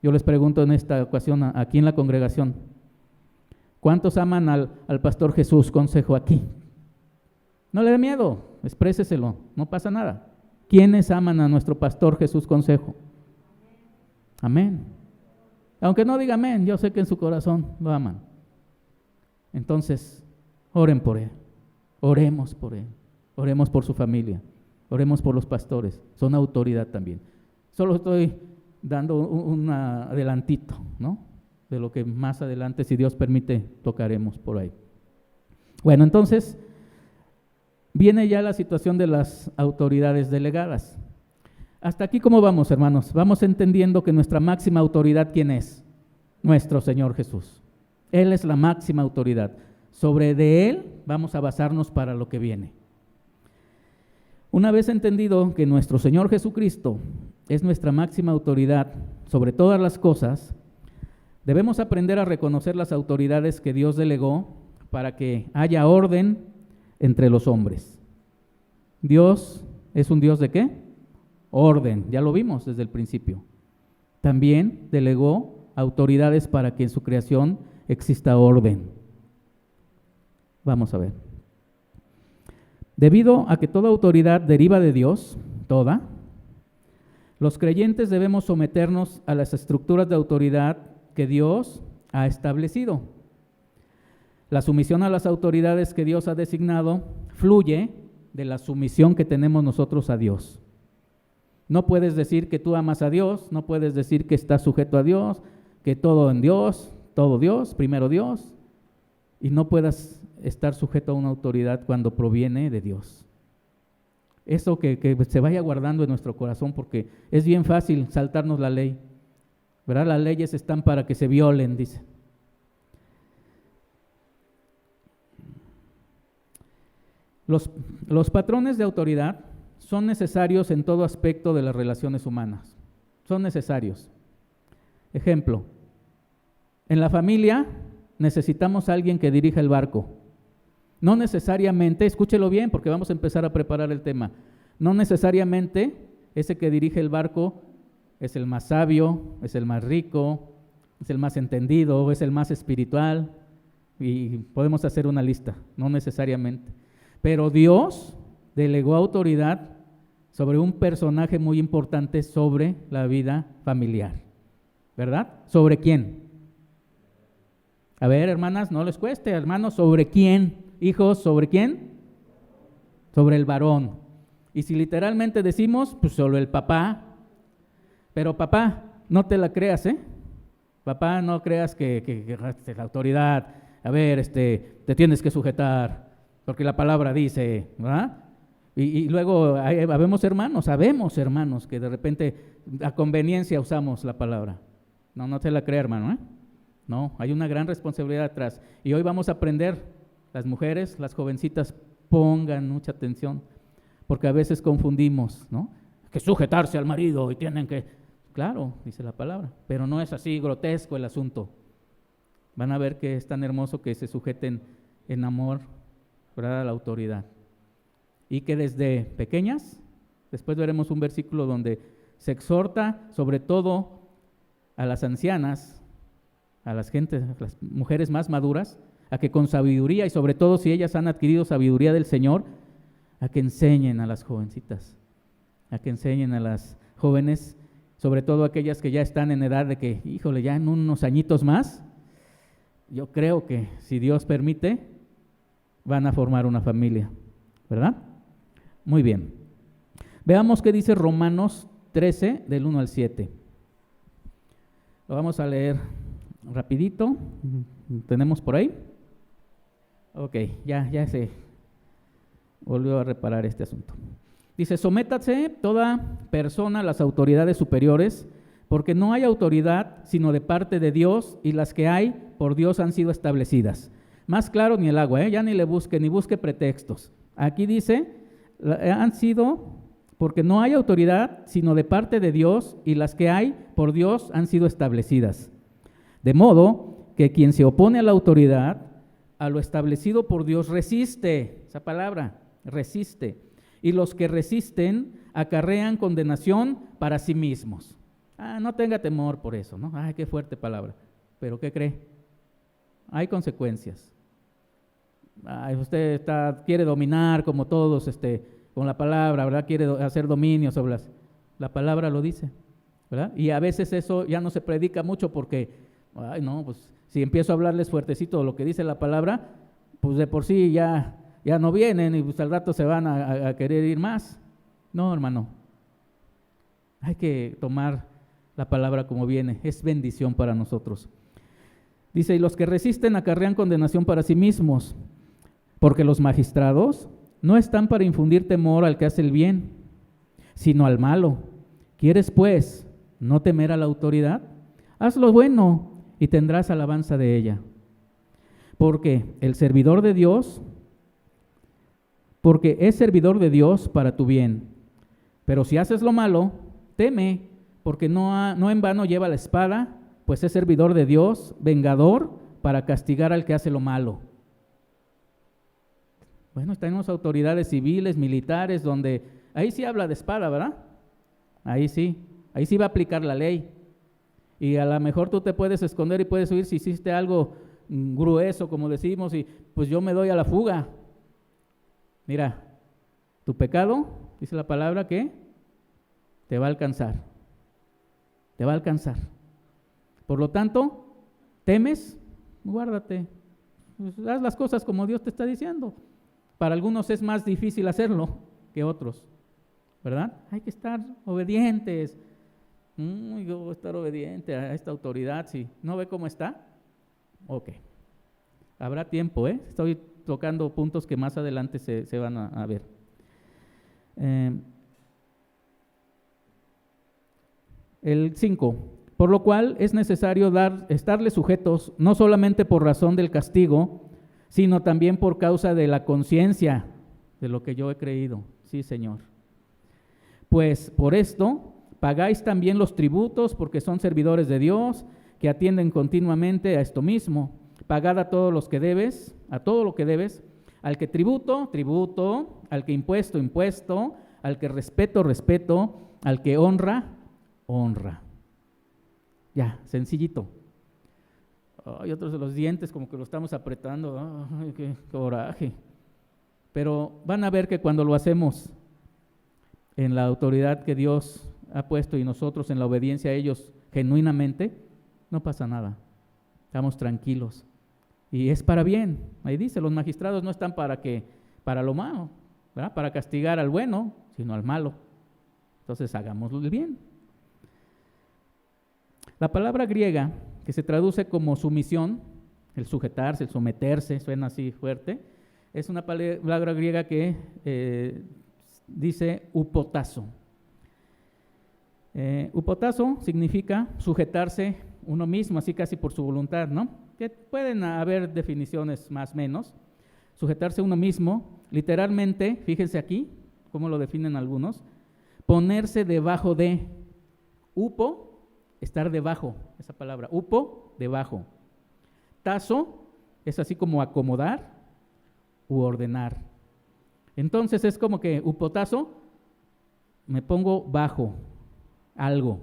Yo les pregunto en esta ocasión, aquí en la congregación, ¿cuántos aman al pastor Jesús Consejo aquí? No le dé miedo, expréseselo, no pasa nada. ¿Quiénes aman a nuestro pastor Jesús Consejo? Amén. Aunque no diga amén, yo sé que en su corazón lo aman. Entonces, oren por él, oremos por él, oremos por su familia, oremos por los pastores, son autoridad también. Solo estoy dando un adelantito, ¿no? De lo que más adelante, si Dios permite, tocaremos por ahí. Bueno, entonces, viene ya la situación de las autoridades delegadas. Hasta aquí, ¿cómo vamos, hermanos? Vamos entendiendo que nuestra máxima autoridad, ¿quién es? Nuestro Señor Jesús. Él es la máxima autoridad. Sobre de Él vamos a basarnos para lo que viene. Una vez entendido que nuestro Señor Jesucristo es nuestra máxima autoridad sobre todas las cosas, debemos aprender a reconocer las autoridades que Dios delegó para que haya orden entre los hombres. Dios es un Dios ¿de qué? Orden, ya lo vimos desde el principio. También delegó autoridades para que en su creación exista orden. Vamos a ver. Debido a que toda autoridad deriva de Dios, toda, los creyentes debemos someternos a las estructuras de autoridad que Dios ha establecido. La sumisión a las autoridades que Dios ha designado fluye de la sumisión que tenemos nosotros a Dios. No puedes decir que tú amas a Dios, no puedes decir que estás sujeto a Dios, que todo en Dios, todo Dios, primero Dios, y no puedas estar sujeto a una autoridad cuando proviene de Dios. Eso que se vaya guardando en nuestro corazón, porque es bien fácil saltarnos la ley, ¿verdad? Las leyes están para que se violen, dice. Los patrones de autoridad son necesarios en todo aspecto de las relaciones humanas. Son necesarios. Ejemplo, en la familia necesitamos a alguien que dirija el barco. No necesariamente, escúchelo bien porque vamos a empezar a preparar el tema, no necesariamente ese que dirige el barco es el más sabio, es el más rico, es el más entendido, es el más espiritual, y podemos hacer una lista, no necesariamente. Pero Dios delegó autoridad sobre un personaje muy importante sobre la vida familiar, ¿verdad? ¿Sobre quién? A ver, hermanas, no les cueste, hermanos, ¿sobre quién? Hijos, ¿sobre quién? Sobre el varón. Y si literalmente decimos, pues sobre el papá. Pero papá, no te la creas, ¿eh? Papá, no creas que la autoridad, a ver, te tienes que sujetar, porque la palabra dice, ¿verdad? Y luego sabemos hermanos que de repente a conveniencia usamos la palabra. No te la crea, hermano, ¿eh? No, hay una gran responsabilidad atrás. Y hoy vamos a aprender, las mujeres, las jovencitas, pongan mucha atención, porque a veces confundimos, ¿no? Que sujetarse al marido y tienen que, claro, dice la palabra, pero no es así grotesco el asunto. Van a ver que es tan hermoso que se sujeten en amor, ¿verdad?, a la autoridad. Y que desde pequeñas Después veremos un versículo donde se exhorta sobre todo a las ancianas, a las mujeres más maduras, a que con sabiduría, y sobre todo si ellas han adquirido sabiduría del Señor, a que enseñen a las jovencitas, a que enseñen a las jóvenes, sobre todo aquellas que ya están en edad de que, híjole, ya en unos añitos más, yo creo que si Dios permite, van a formar una familia, ¿verdad? Muy bien. Veamos qué dice Romanos 13, del 1 al 7. Lo vamos a leer rapidito. ¿Tenemos por ahí? Ok, ya se volvió a reparar este asunto. Dice, sométase toda persona a las autoridades superiores, porque no hay autoridad sino de parte de Dios, y las que hay por Dios han sido establecidas. Más claro ni el agua, ya ni busque pretextos. Aquí dice, han sido, porque no hay autoridad sino de parte de Dios, y las que hay por Dios han sido establecidas. De modo que quien se opone a la autoridad, a lo establecido por Dios, resiste, esa palabra, resiste. Y los que resisten acarrean condenación para sí mismos. No tenga temor por eso, ¿no? Ay, qué fuerte palabra. Pero ¿qué cree? Hay consecuencias. Usted quiere dominar como todos con la palabra, ¿verdad? Quiere hacer dominio sobre la palabra lo dice, ¿verdad? Y a veces eso ya no se predica mucho porque, pues si empiezo a hablarles fuertecito de lo que dice la palabra, pues de por sí ya no vienen y pues al rato se van a querer ir más. No, hermano, hay que tomar la palabra como viene, es bendición para nosotros. Dice, y los que resisten acarrean condenación para sí mismos, porque los magistrados no están para infundir temor al que hace el bien, sino al malo. ¿Quieres pues no temer a la autoridad? Haz lo bueno y tendrás alabanza de ella. Porque es servidor de Dios para tu bien. Pero si haces lo malo, teme, porque no en vano lleva la espada, pues es servidor de Dios, vengador, para castigar al que hace lo malo. Bueno, tenemos autoridades civiles, militares, donde ahí sí habla de espada, ¿verdad? Ahí sí va a aplicar la ley. Y a lo mejor tú te puedes esconder y puedes huir si hiciste algo grueso, como decimos, y pues yo me doy a la fuga. Mira, tu pecado, dice la palabra, que te va a alcanzar. Te va a alcanzar. Por lo tanto, ¿temes? Guárdate. Pues haz las cosas como Dios te está diciendo. Para algunos es más difícil hacerlo que otros, ¿verdad? Hay que estar obedientes. Yo voy a estar obediente a esta autoridad. Si no ve cómo está, ok. Habrá tiempo, Estoy tocando puntos que más adelante se van a ver. El 5. Por lo cual es necesario estarle sujetos, no solamente por razón del castigo, sino también por causa de la conciencia de lo que yo he creído. Sí, Señor. Pues por esto pagáis también los tributos, porque son servidores de Dios, que atienden continuamente a esto mismo. Pagad a todos los que debes, a todo lo que debes, al que tributo, al que impuesto, al que respeto, al que honra. Ya, sencillito. Y otros de los dientes como que lo estamos apretando. Ay, qué coraje. Pero van a ver que cuando lo hacemos en la autoridad que Dios ha puesto y nosotros en la obediencia a ellos genuinamente, no pasa nada. Estamos tranquilos. Y es para bien. Ahí dice, los magistrados no están para lo malo, ¿verdad? Para castigar al bueno, sino al malo. Entonces hagámoslo el bien. La palabra griega, que se traduce como sumisión, el sujetarse, el someterse, suena así fuerte, es una palabra griega que dice upotazo. Upotazo significa sujetarse uno mismo, así casi por su voluntad, ¿no? Que pueden haber definiciones más o menos. Sujetarse uno mismo, literalmente, fíjense aquí, cómo lo definen algunos, ponerse debajo de, upo, estar debajo, esa palabra, upo, debajo. Tazo es así como acomodar u ordenar. Entonces es como que upotazo, me pongo bajo algo.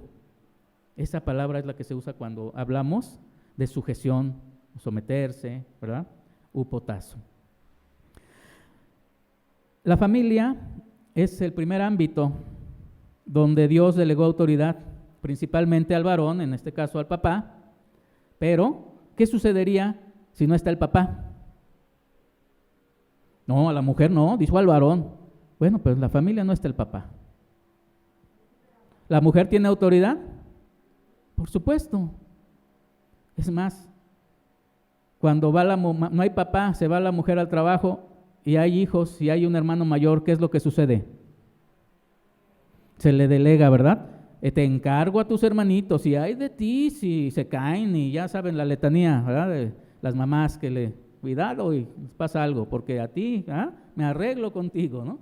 Esa palabra es la que se usa cuando hablamos de sujeción, someterse, ¿verdad? Upotazo. La familia es el primer ámbito donde Dios delegó autoridad, principalmente al varón, en este caso al papá, pero ¿qué sucedería si no está el papá? No, a la mujer no, dijo al varón. Bueno, pues la familia no está el papá. ¿La mujer tiene autoridad? Por supuesto. Es más, cuando va no hay papá, se va la mujer al trabajo y hay hijos y hay un hermano mayor, ¿qué es lo que sucede? Se le delega, ¿verdad? Te encargo a tus hermanitos y hay de ti si se caen y ya saben la letanía, ¿verdad? De las mamás que le, cuidado y les pasa algo, porque a ti me arreglo contigo, ¿no?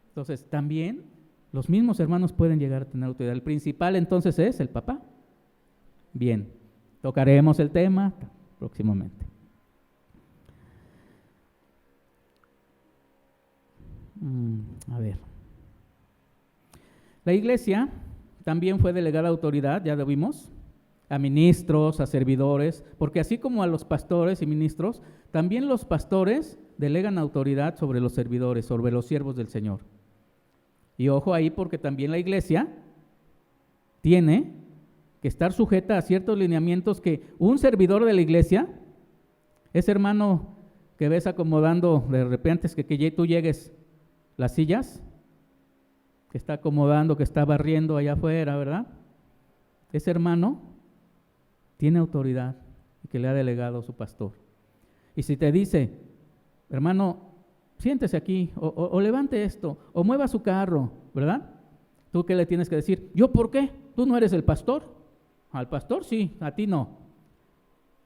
Entonces también los mismos hermanos pueden llegar a tener autoridad. El principal entonces es el papá. Bien, tocaremos el tema próximamente. A ver. La iglesia también fue delegada autoridad, ya lo vimos, a ministros, a servidores, porque así como a los pastores y ministros, también los pastores delegan autoridad sobre los servidores, sobre los siervos del Señor. Y ojo ahí, porque también la iglesia tiene que estar sujeta a ciertos lineamientos que un servidor de la iglesia, ese hermano que ves acomodando de repente es que tú llegues las sillas, que está acomodando, que está barriendo allá afuera, ¿verdad? Ese hermano tiene autoridad y que le ha delegado su pastor. Y si te dice, hermano, siéntese aquí, o levante esto, o mueva su carro, ¿verdad? ¿Tú qué le tienes que decir? ¿Yo por qué? ¿Tú no eres el pastor? Al pastor sí, a ti no.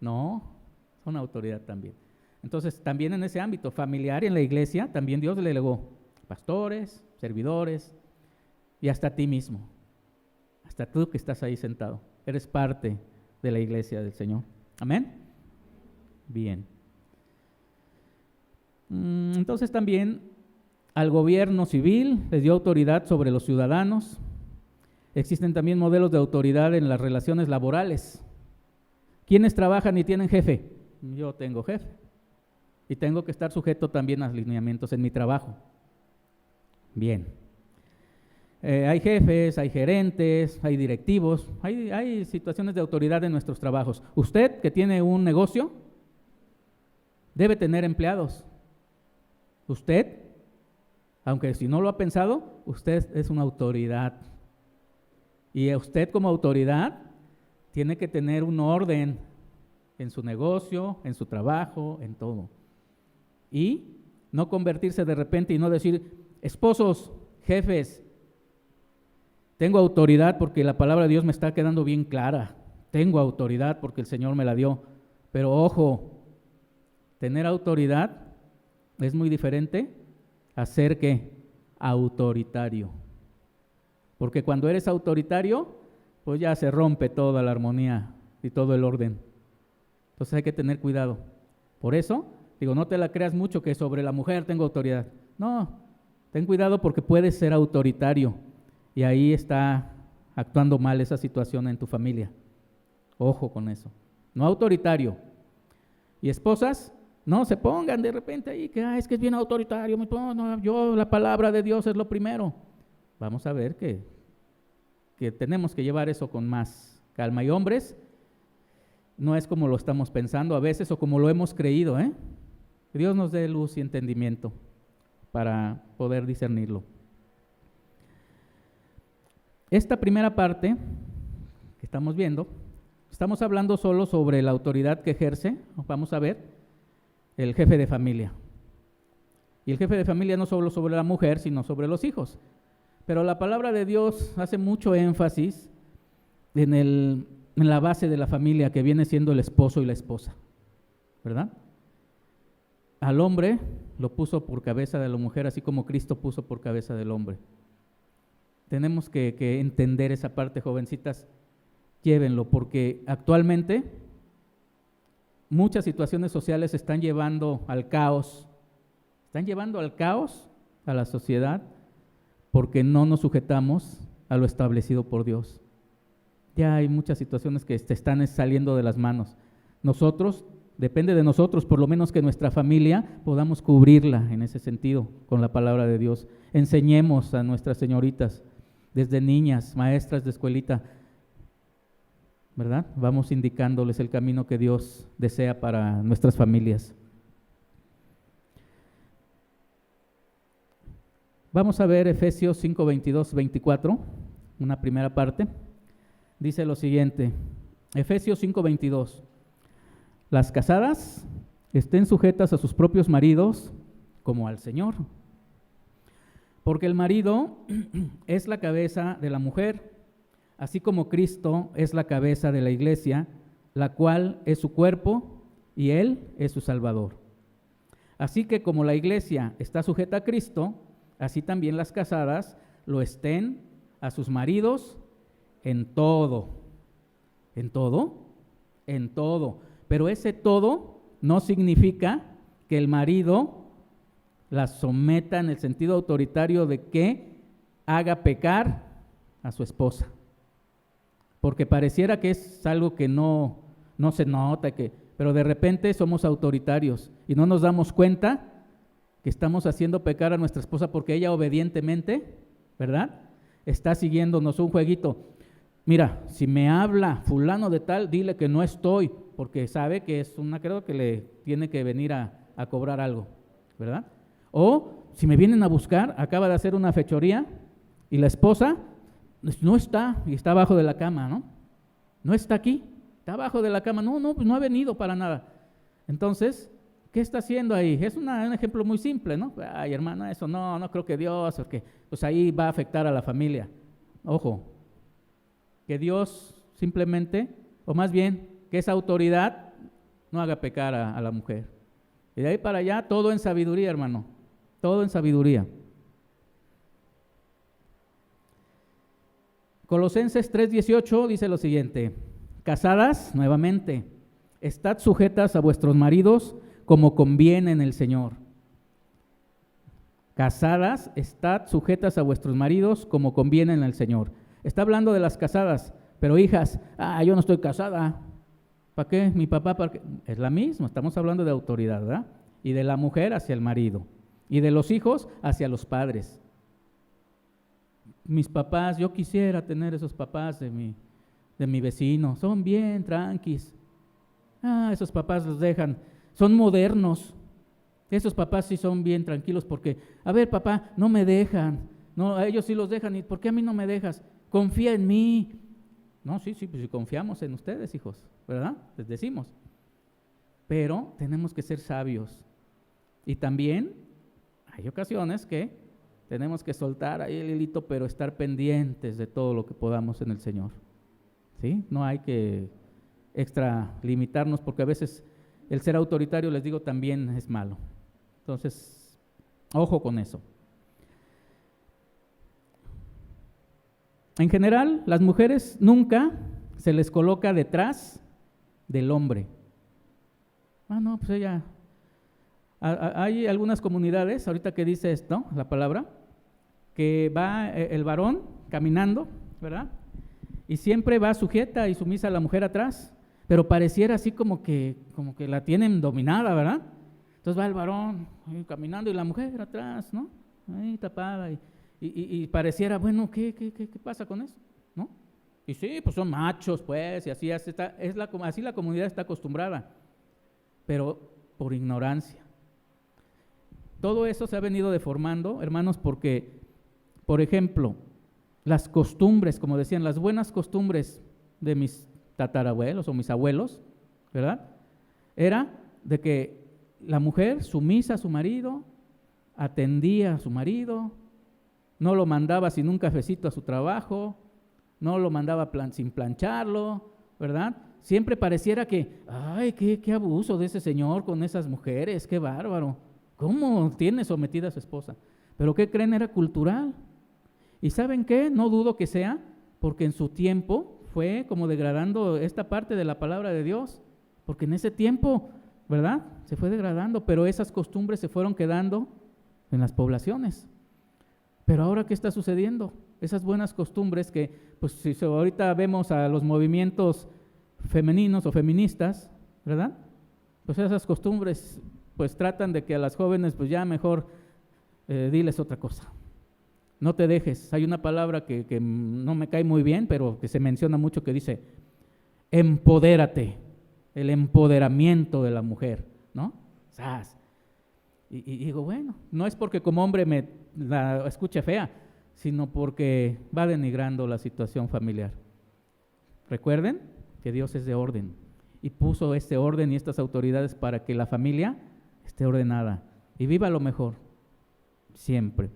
No, son autoridad también. Entonces, también en ese ámbito familiar y en la iglesia, también Dios le delegó pastores, servidores y hasta a ti mismo, hasta tú que estás ahí sentado. Eres parte de la iglesia del Señor. ¿Amén? Bien. Entonces también al gobierno civil les dio autoridad sobre los ciudadanos. Existen también modelos de autoridad en las relaciones laborales. ¿Quiénes trabajan y tienen jefe? Yo tengo jefe y tengo que estar sujeto también a lineamientos en mi trabajo. Bien. Hay jefes, hay gerentes, hay directivos, hay situaciones de autoridad en nuestros trabajos. Usted que tiene un negocio debe tener empleados. Usted, aunque si no lo ha pensado, usted es una autoridad. Y usted como autoridad tiene que tener un orden en su negocio, en su trabajo, en todo. Y no convertirse de repente y no decir, esposos, jefes, tengo autoridad porque la palabra de Dios me está quedando bien clara. Tengo autoridad porque el Señor me la dio. Pero ojo, tener autoridad es muy diferente a ser ¿qué? Autoritario. Porque cuando eres autoritario, pues ya se rompe toda la armonía y todo el orden. Entonces hay que tener cuidado. Por eso, digo, no te la creas mucho que sobre la mujer tengo autoridad. No, ten cuidado porque puedes ser autoritario y ahí está actuando mal esa situación en tu familia. Ojo con eso. No autoritario. Y esposas, no se pongan de repente ahí que es que es bien autoritario. No, yo la palabra de Dios es lo primero. Vamos a ver que tenemos que llevar eso con más calma. Y hombres, no es como lo estamos pensando a veces o como lo hemos creído, ¿eh? Que Dios nos dé luz y entendimiento para poder discernirlo. Esta primera parte que estamos viendo, estamos hablando solo sobre la autoridad que ejerce, vamos a ver, el jefe de familia. Y el jefe de familia no solo sobre la mujer, sino sobre los hijos. Pero la palabra de Dios hace mucho énfasis en la base de la familia, que viene siendo el esposo y la esposa, ¿verdad? Al hombre lo puso por cabeza de la mujer, así como Cristo puso por cabeza del hombre. Tenemos que entender esa parte, jovencitas, llévenlo, porque actualmente muchas situaciones sociales están llevando al caos a la sociedad, porque no nos sujetamos a lo establecido por Dios. Ya hay muchas situaciones que te están saliendo de las manos. Nosotros, depende de nosotros, por lo menos que nuestra familia podamos cubrirla en ese sentido con la palabra de Dios. Enseñemos a nuestras señoritas, desde niñas, maestras de escuelita, ¿verdad? Vamos indicándoles el camino que Dios desea para nuestras familias. Vamos a ver Efesios 5, 22, 24, una primera parte. Dice lo siguiente, Efesios 5, 22. Las casadas estén sujetas a sus propios maridos como al Señor, porque el marido es la cabeza de la mujer, así como Cristo es la cabeza de la iglesia, la cual es su cuerpo y Él es su Salvador. Así que como la iglesia está sujeta a Cristo, así también las casadas lo estén a sus maridos en todo. ¿En todo? En todo. Pero ese todo no significa que el marido la someta en el sentido autoritario de que haga pecar a su esposa. Porque pareciera que es algo que no se nota, pero de repente somos autoritarios y no nos damos cuenta que estamos haciendo pecar a nuestra esposa porque ella obedientemente, ¿verdad?, está siguiéndonos un jueguito. Mira, si me habla fulano de tal, dile que no estoy, porque sabe que es un acreedor que le tiene que venir a cobrar algo, ¿verdad? O si me vienen a buscar, acaba de hacer una fechoría y la esposa no está y está abajo de la cama, ¿no? No está aquí, está abajo de la cama, pues no ha venido para nada. Entonces, ¿qué está haciendo ahí? Es un ejemplo muy simple, ¿no? Ay, hermana, eso no creo que Dios, porque pues ahí va a afectar a la familia. Ojo, que Dios simplemente, o más bien, que esa autoridad no haga pecar a la mujer. Y de ahí para allá, todo en sabiduría, hermano, todo en sabiduría. Colosenses 3:18 dice lo siguiente: casadas, nuevamente, estad sujetas a vuestros maridos como conviene en el Señor. Casadas, estad sujetas a vuestros maridos como conviene en el Señor. Está hablando de las casadas, pero hijas, yo no estoy casada. ¿Para qué? Mi papá, ¿para qué? Es la misma, estamos hablando de autoridad, ¿verdad? Y de la mujer hacia el marido, y de los hijos hacia los padres. Mis papás, yo quisiera tener esos papás de mi vecino, son bien tranquis. Esos papás los dejan, son modernos. Esos papás sí son bien tranquilos porque, a ver papá, no me dejan, no, a ellos sí los dejan, ¿y por qué a mí no me dejas? Confía en mí. No, sí, pues si confiamos en ustedes, hijos, ¿verdad? Les decimos. Pero tenemos que ser sabios. Y también hay ocasiones que tenemos que soltar ahí el hilito, pero estar pendientes de todo lo que podamos en el Señor. ¿Sí? No hay que extralimitarnos porque a veces el ser autoritario, les digo, también es malo. Entonces, ojo con eso. En general, las mujeres nunca se les coloca detrás del hombre. Pues ella. Hay algunas comunidades, ahorita que dice esto, la palabra, que va el varón caminando, ¿verdad? Y siempre va sujeta y sumisa a la mujer atrás, pero pareciera así como que la tienen dominada, ¿verdad? Entonces va el varón caminando y la mujer atrás, ¿no? Ahí tapada y pareciera, bueno, ¿qué pasa con eso? ¿No? Y sí, pues son machos, pues, y así la comunidad está acostumbrada, pero por ignorancia. Todo eso se ha venido deformando, hermanos, porque, por ejemplo, las costumbres, como decían, las buenas costumbres de mis tatarabuelos o mis abuelos, ¿verdad? Era de que la mujer sumisa a su marido, atendía a su marido, no lo mandaba sin un cafecito a su trabajo, no lo mandaba sin plancharlo, ¿verdad? Siempre pareciera que, qué abuso de ese señor con esas mujeres, qué bárbaro. ¿Cómo tiene sometida a su esposa? ¿Pero qué creen? Era cultural. ¿Y saben qué? No dudo que sea, porque en su tiempo fue como degradando esta parte de la palabra de Dios, porque en ese tiempo, ¿verdad?, se fue degradando, pero esas costumbres se fueron quedando en las poblaciones. Pero ahora, ¿qué está sucediendo? Esas buenas costumbres que, pues si ahorita vemos a los movimientos femeninos o feministas, ¿verdad? Pues esas costumbres pues tratan de que a las jóvenes pues ya mejor diles otra cosa. No te dejes. Hay una palabra que no me cae muy bien, pero que se menciona mucho, que dice, empodérate, el empoderamiento de la mujer, ¿no? ¡Sas! Y digo, bueno, no es porque como hombre me la escuche fea, sino porque va denigrando la situación familiar. Recuerden que Dios es de orden y puso este orden y estas autoridades para que la familia esté ordenada y viva lo mejor, siempre.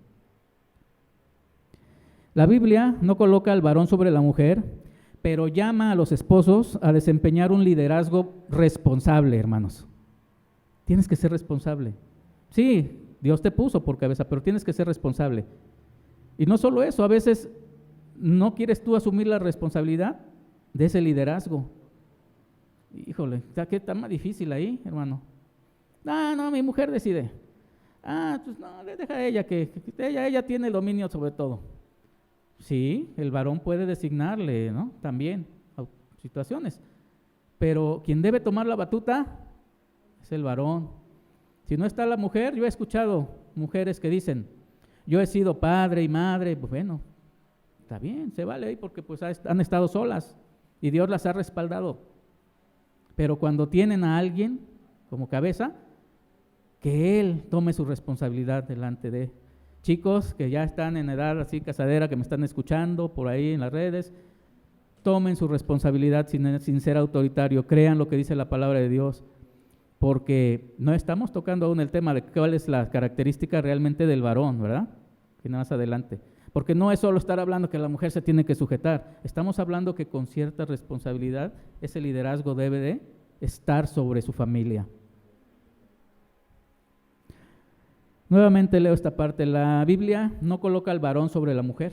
La Biblia no coloca al varón sobre la mujer, pero llama a los esposos a desempeñar un liderazgo responsable, hermanos. Tienes que ser responsable. Sí, Dios te puso por cabeza, pero tienes que ser responsable. Y no solo eso, a veces no quieres tú asumir la responsabilidad de ese liderazgo. Híjole, ¿qué está más difícil ahí, hermano? No, mi mujer decide. Pues no, deja a ella, que ella tiene el dominio sobre todo. Sí, el varón puede designarle, ¿no? También situaciones. Pero quien debe tomar la batuta es el varón. Si no está la mujer, yo he escuchado mujeres que dicen, yo he sido padre y madre, pues bueno, está bien, se vale ahí porque pues han estado solas y Dios las ha respaldado. Pero cuando tienen a alguien como cabeza, que él tome su responsabilidad delante de chicos que ya están en edad así casadera, que me están escuchando por ahí en las redes, tomen su responsabilidad sin ser autoritario, crean lo que dice la palabra de Dios. Porque no estamos tocando aún el tema de cuál es la característica realmente del varón, ¿verdad? Que nada más adelante. Porque no es solo estar hablando que la mujer se tiene que sujetar, estamos hablando que con cierta responsabilidad ese liderazgo debe de estar sobre su familia. Nuevamente leo esta parte, la Biblia no coloca al varón sobre la mujer,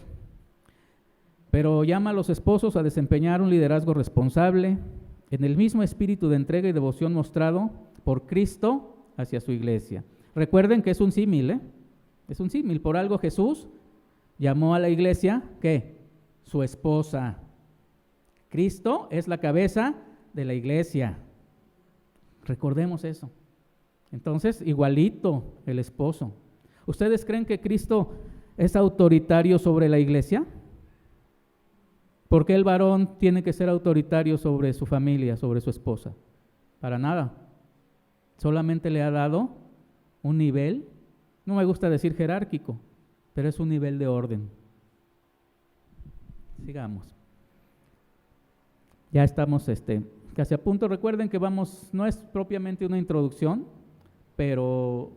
pero llama a los esposos a desempeñar un liderazgo responsable en el mismo espíritu de entrega y devoción mostrado por Cristo hacia su iglesia. Recuerden que es un símil, ¿eh? Es un símil. Por algo Jesús llamó a la iglesia, ¿qué? Su esposa. Cristo es la cabeza de la iglesia. Recordemos eso. Entonces, igualito el esposo. ¿Ustedes creen que Cristo es autoritario sobre la iglesia? ¿Por qué el varón tiene que ser autoritario sobre su familia, sobre su esposa? Para nada. Solamente le ha dado un nivel, no me gusta decir jerárquico, pero es un nivel de orden. Sigamos. Ya estamos casi a punto. Recuerden que no es propiamente una introducción, pero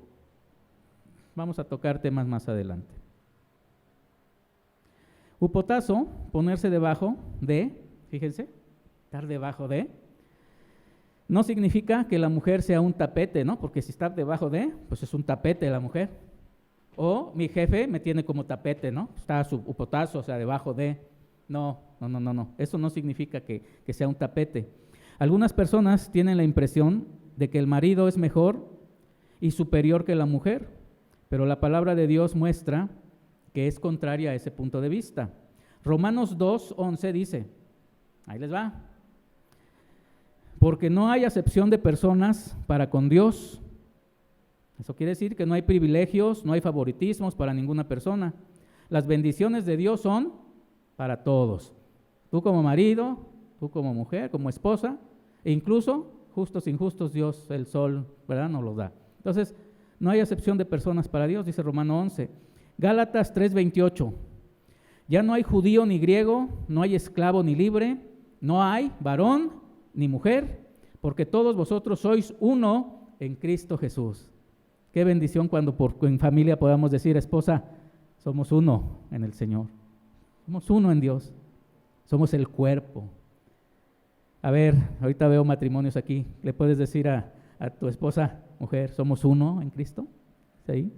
vamos a tocar temas más adelante. Upotazo, ponerse debajo de, fíjense, estar debajo de, no significa que la mujer sea un tapete, ¿no? Porque si está debajo de, pues es un tapete la mujer. O mi jefe me tiene como tapete, ¿no? Está su upotazo, o sea, debajo de. No. Eso no significa que sea un tapete. Algunas personas tienen la impresión de que el marido es mejor y superior que la mujer, pero la palabra de Dios muestra que es contraria a ese punto de vista. Romanos 2:11 dice, ahí les va, porque no hay acepción de personas para con Dios. Eso quiere decir que no hay privilegios, no hay favoritismos para ninguna persona. Las bendiciones de Dios son para todos. Tú como marido, tú como mujer, como esposa, e incluso justos, injustos, Dios, el sol, ¿verdad? Nos los da. Entonces, no hay acepción de personas para Dios, dice Romano 11. Gálatas 3:28. Ya no hay judío ni griego, no hay esclavo ni libre, no hay varón ni mujer, porque todos vosotros sois uno en Cristo Jesús. Qué bendición cuando en familia podamos decir, esposa, somos uno en el Señor. Somos uno en Dios. Somos el cuerpo. A ver, ahorita veo matrimonios aquí. ¿Le puedes decir a tu esposa, mujer, somos uno en Cristo? ¿Sí?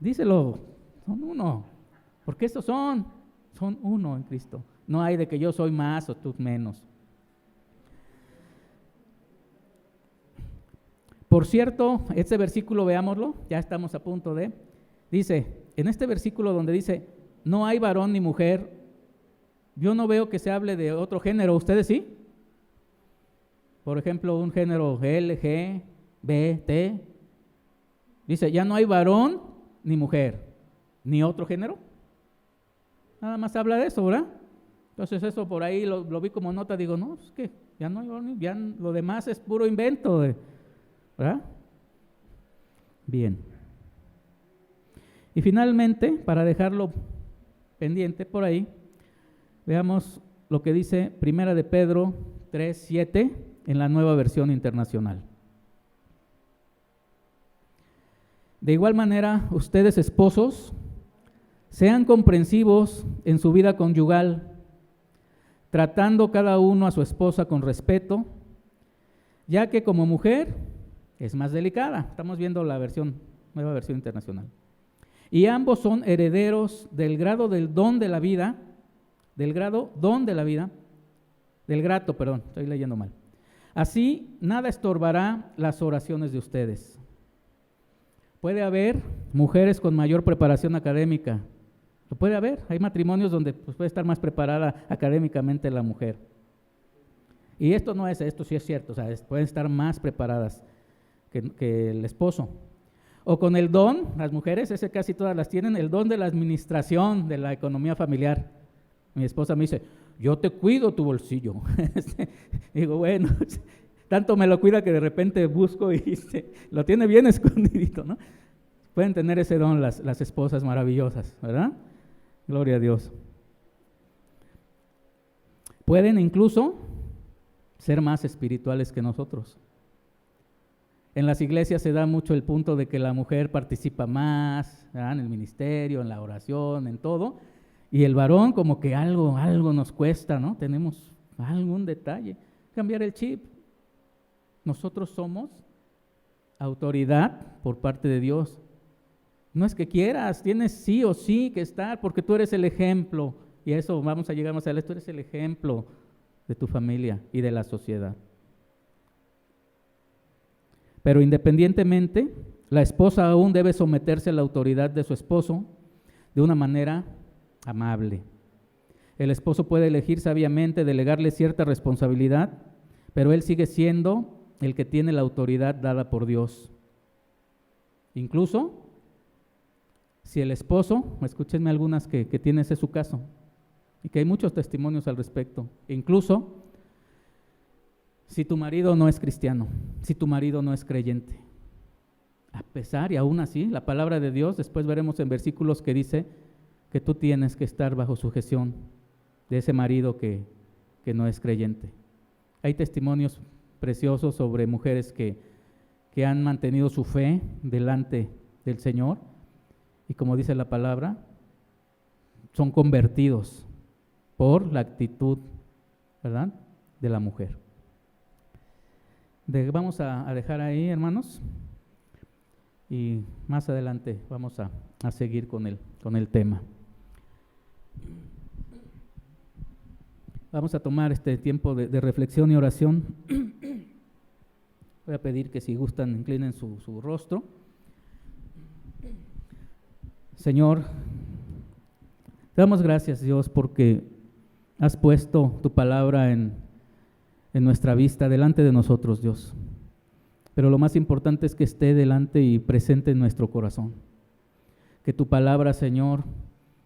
Díselo, son uno. Porque estos son uno en Cristo. No hay de que yo soy más o tú menos. Por cierto, este versículo, veámoslo, ya estamos a punto de. Dice, en este versículo donde dice, no hay varón ni mujer, yo no veo que se hable de otro género, ¿ustedes sí? Por ejemplo, un género L, G, B, T. Dice, ya no hay varón ni mujer, ni otro género. Nada más habla de eso, ¿verdad? Entonces eso por ahí lo vi como nota, digo, no, es que ya no hay varón, ya lo demás es puro invento, ¿verdad? Bien. Y finalmente, para dejarlo pendiente por ahí, veamos lo que dice Primera de Pedro 3:7 en la Nueva Versión Internacional. De igual manera, ustedes esposos, sean comprensivos en su vida conyugal, tratando cada uno a su esposa con respeto, ya que como mujer es más delicada. Estamos viendo la Nueva Versión Internacional. Y ambos son herederos del grado del don de la vida, del grato, perdón, estoy leyendo mal. Así, nada estorbará las oraciones de ustedes. Puede haber mujeres con mayor preparación académica, lo puede haber, hay matrimonios donde pues, puede estar más preparada académicamente la mujer. Y esto sí es cierto, o sea, pueden estar más preparadas que el esposo. O con el don, las mujeres, ese casi todas las tienen, el don de la administración de la economía familiar. Mi esposa me dice, yo te cuido tu bolsillo. Digo, bueno, tanto me lo cuida que de repente busco y lo tiene bien escondidito, ¿no? Pueden tener ese don las esposas maravillosas, ¿verdad? Gloria a Dios. Pueden incluso ser más espirituales que nosotros. En las iglesias se da mucho el punto de que la mujer participa más, ¿verdad? En el ministerio, en la oración, en todo, y el varón como que algo nos cuesta, ¿no? Tenemos algún detalle. Cambiar el chip. Nosotros somos autoridad por parte de Dios. No es que quieras, tienes sí o sí que estar porque tú eres el ejemplo, y a eso vamos a llegar más adelante, tú eres el ejemplo de tu familia y de la sociedad. Pero independientemente, la esposa aún debe someterse a la autoridad de su esposo de una manera amable. El esposo puede elegir sabiamente delegarle cierta responsabilidad, pero él sigue siendo el que tiene la autoridad dada por Dios. Incluso, si el esposo, escúchenme algunas que tiene ese su caso, y que hay muchos testimonios al respecto, incluso si tu marido no es cristiano, si tu marido no es creyente, a pesar y aún así, la palabra de Dios, después veremos en versículos que dice que tú tienes que estar bajo sujeción de ese marido que no es creyente. Hay testimonios preciosos sobre mujeres que han mantenido su fe delante del Señor y como dice la palabra, son convertidos por la actitud, ¿verdad?, de la mujer. Vamos a dejar ahí, hermanos, y más adelante vamos a seguir con el tema. Vamos a tomar este tiempo de reflexión y oración. Voy a pedir que si gustan inclinen su rostro. Señor, te damos gracias, Dios, porque has puesto tu palabra en nuestra vista, delante de nosotros, Dios. Pero lo más importante es que esté delante y presente en nuestro corazón. Que tu palabra, Señor,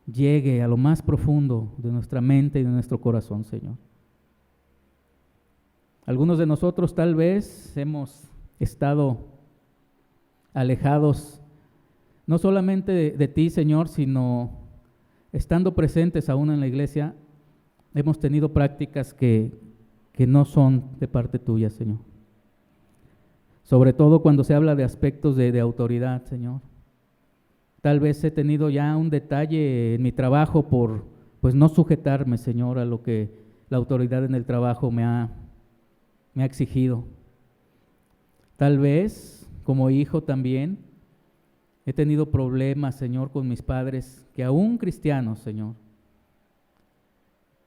llegue a lo más profundo de nuestra mente y de nuestro corazón, Señor. Algunos de nosotros tal vez hemos estado alejados, no solamente de ti, Señor, sino estando presentes aún en la iglesia, hemos tenido prácticas que no son de parte tuya, Señor. Sobre todo cuando se habla de aspectos de autoridad, Señor. Tal vez he tenido ya un detalle en mi trabajo por pues no sujetarme, Señor, a lo que la autoridad en el trabajo me ha exigido. Tal vez, como hijo también, he tenido problemas, Señor, con mis padres, que aún cristianos, Señor,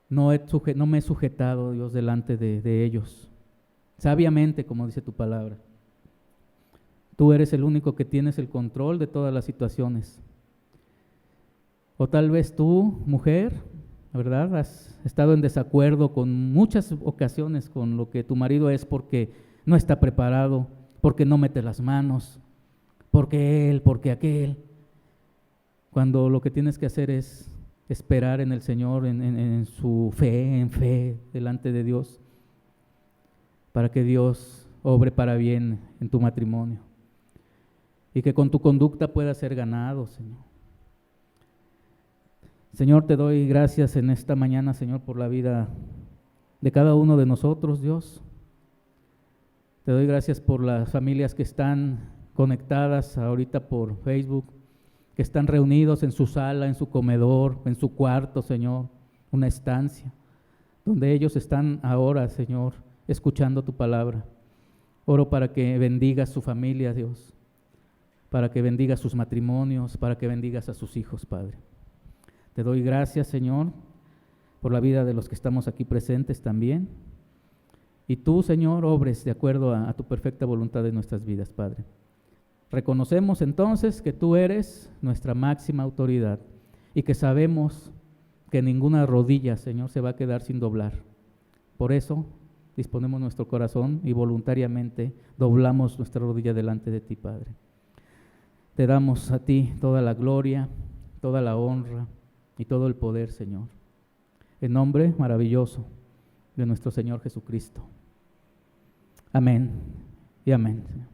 no me he sujetado, Dios, delante de ellos, sabiamente, como dice tu palabra. Tú eres el único que tienes el control de todas las situaciones. O tal vez tú, mujer, ¿verdad? Has estado en desacuerdo con muchas ocasiones con lo que tu marido es porque no está preparado, porque no mete las manos, porque él, porque aquel. Cuando lo que tienes que hacer es esperar en el Señor, en su fe, en fe delante de Dios, para que Dios obre para bien en tu matrimonio y que con tu conducta pueda ser ganado, Señor. Señor, te doy gracias en esta mañana, Señor, por la vida de cada uno de nosotros, Dios. Te doy gracias por las familias que están conectadas ahorita por Facebook, que están reunidos en su sala, en su comedor, en su cuarto, Señor, una estancia, donde ellos están ahora, Señor, escuchando tu palabra. Oro para que bendigas su familia, Dios, para que bendigas sus matrimonios, para que bendigas a sus hijos, Padre. Te doy gracias, Señor, por la vida de los que estamos aquí presentes también. Y tú, Señor, obres de acuerdo a tu perfecta voluntad en nuestras vidas, Padre. Reconocemos entonces que tú eres nuestra máxima autoridad y que sabemos que ninguna rodilla, Señor, se va a quedar sin doblar. Por eso disponemos nuestro corazón y voluntariamente doblamos nuestra rodilla delante de ti, Padre. Te damos a ti toda la gloria, toda la honra y todo el poder, Señor, en nombre maravilloso de nuestro Señor Jesucristo. Amén y amén, Señor.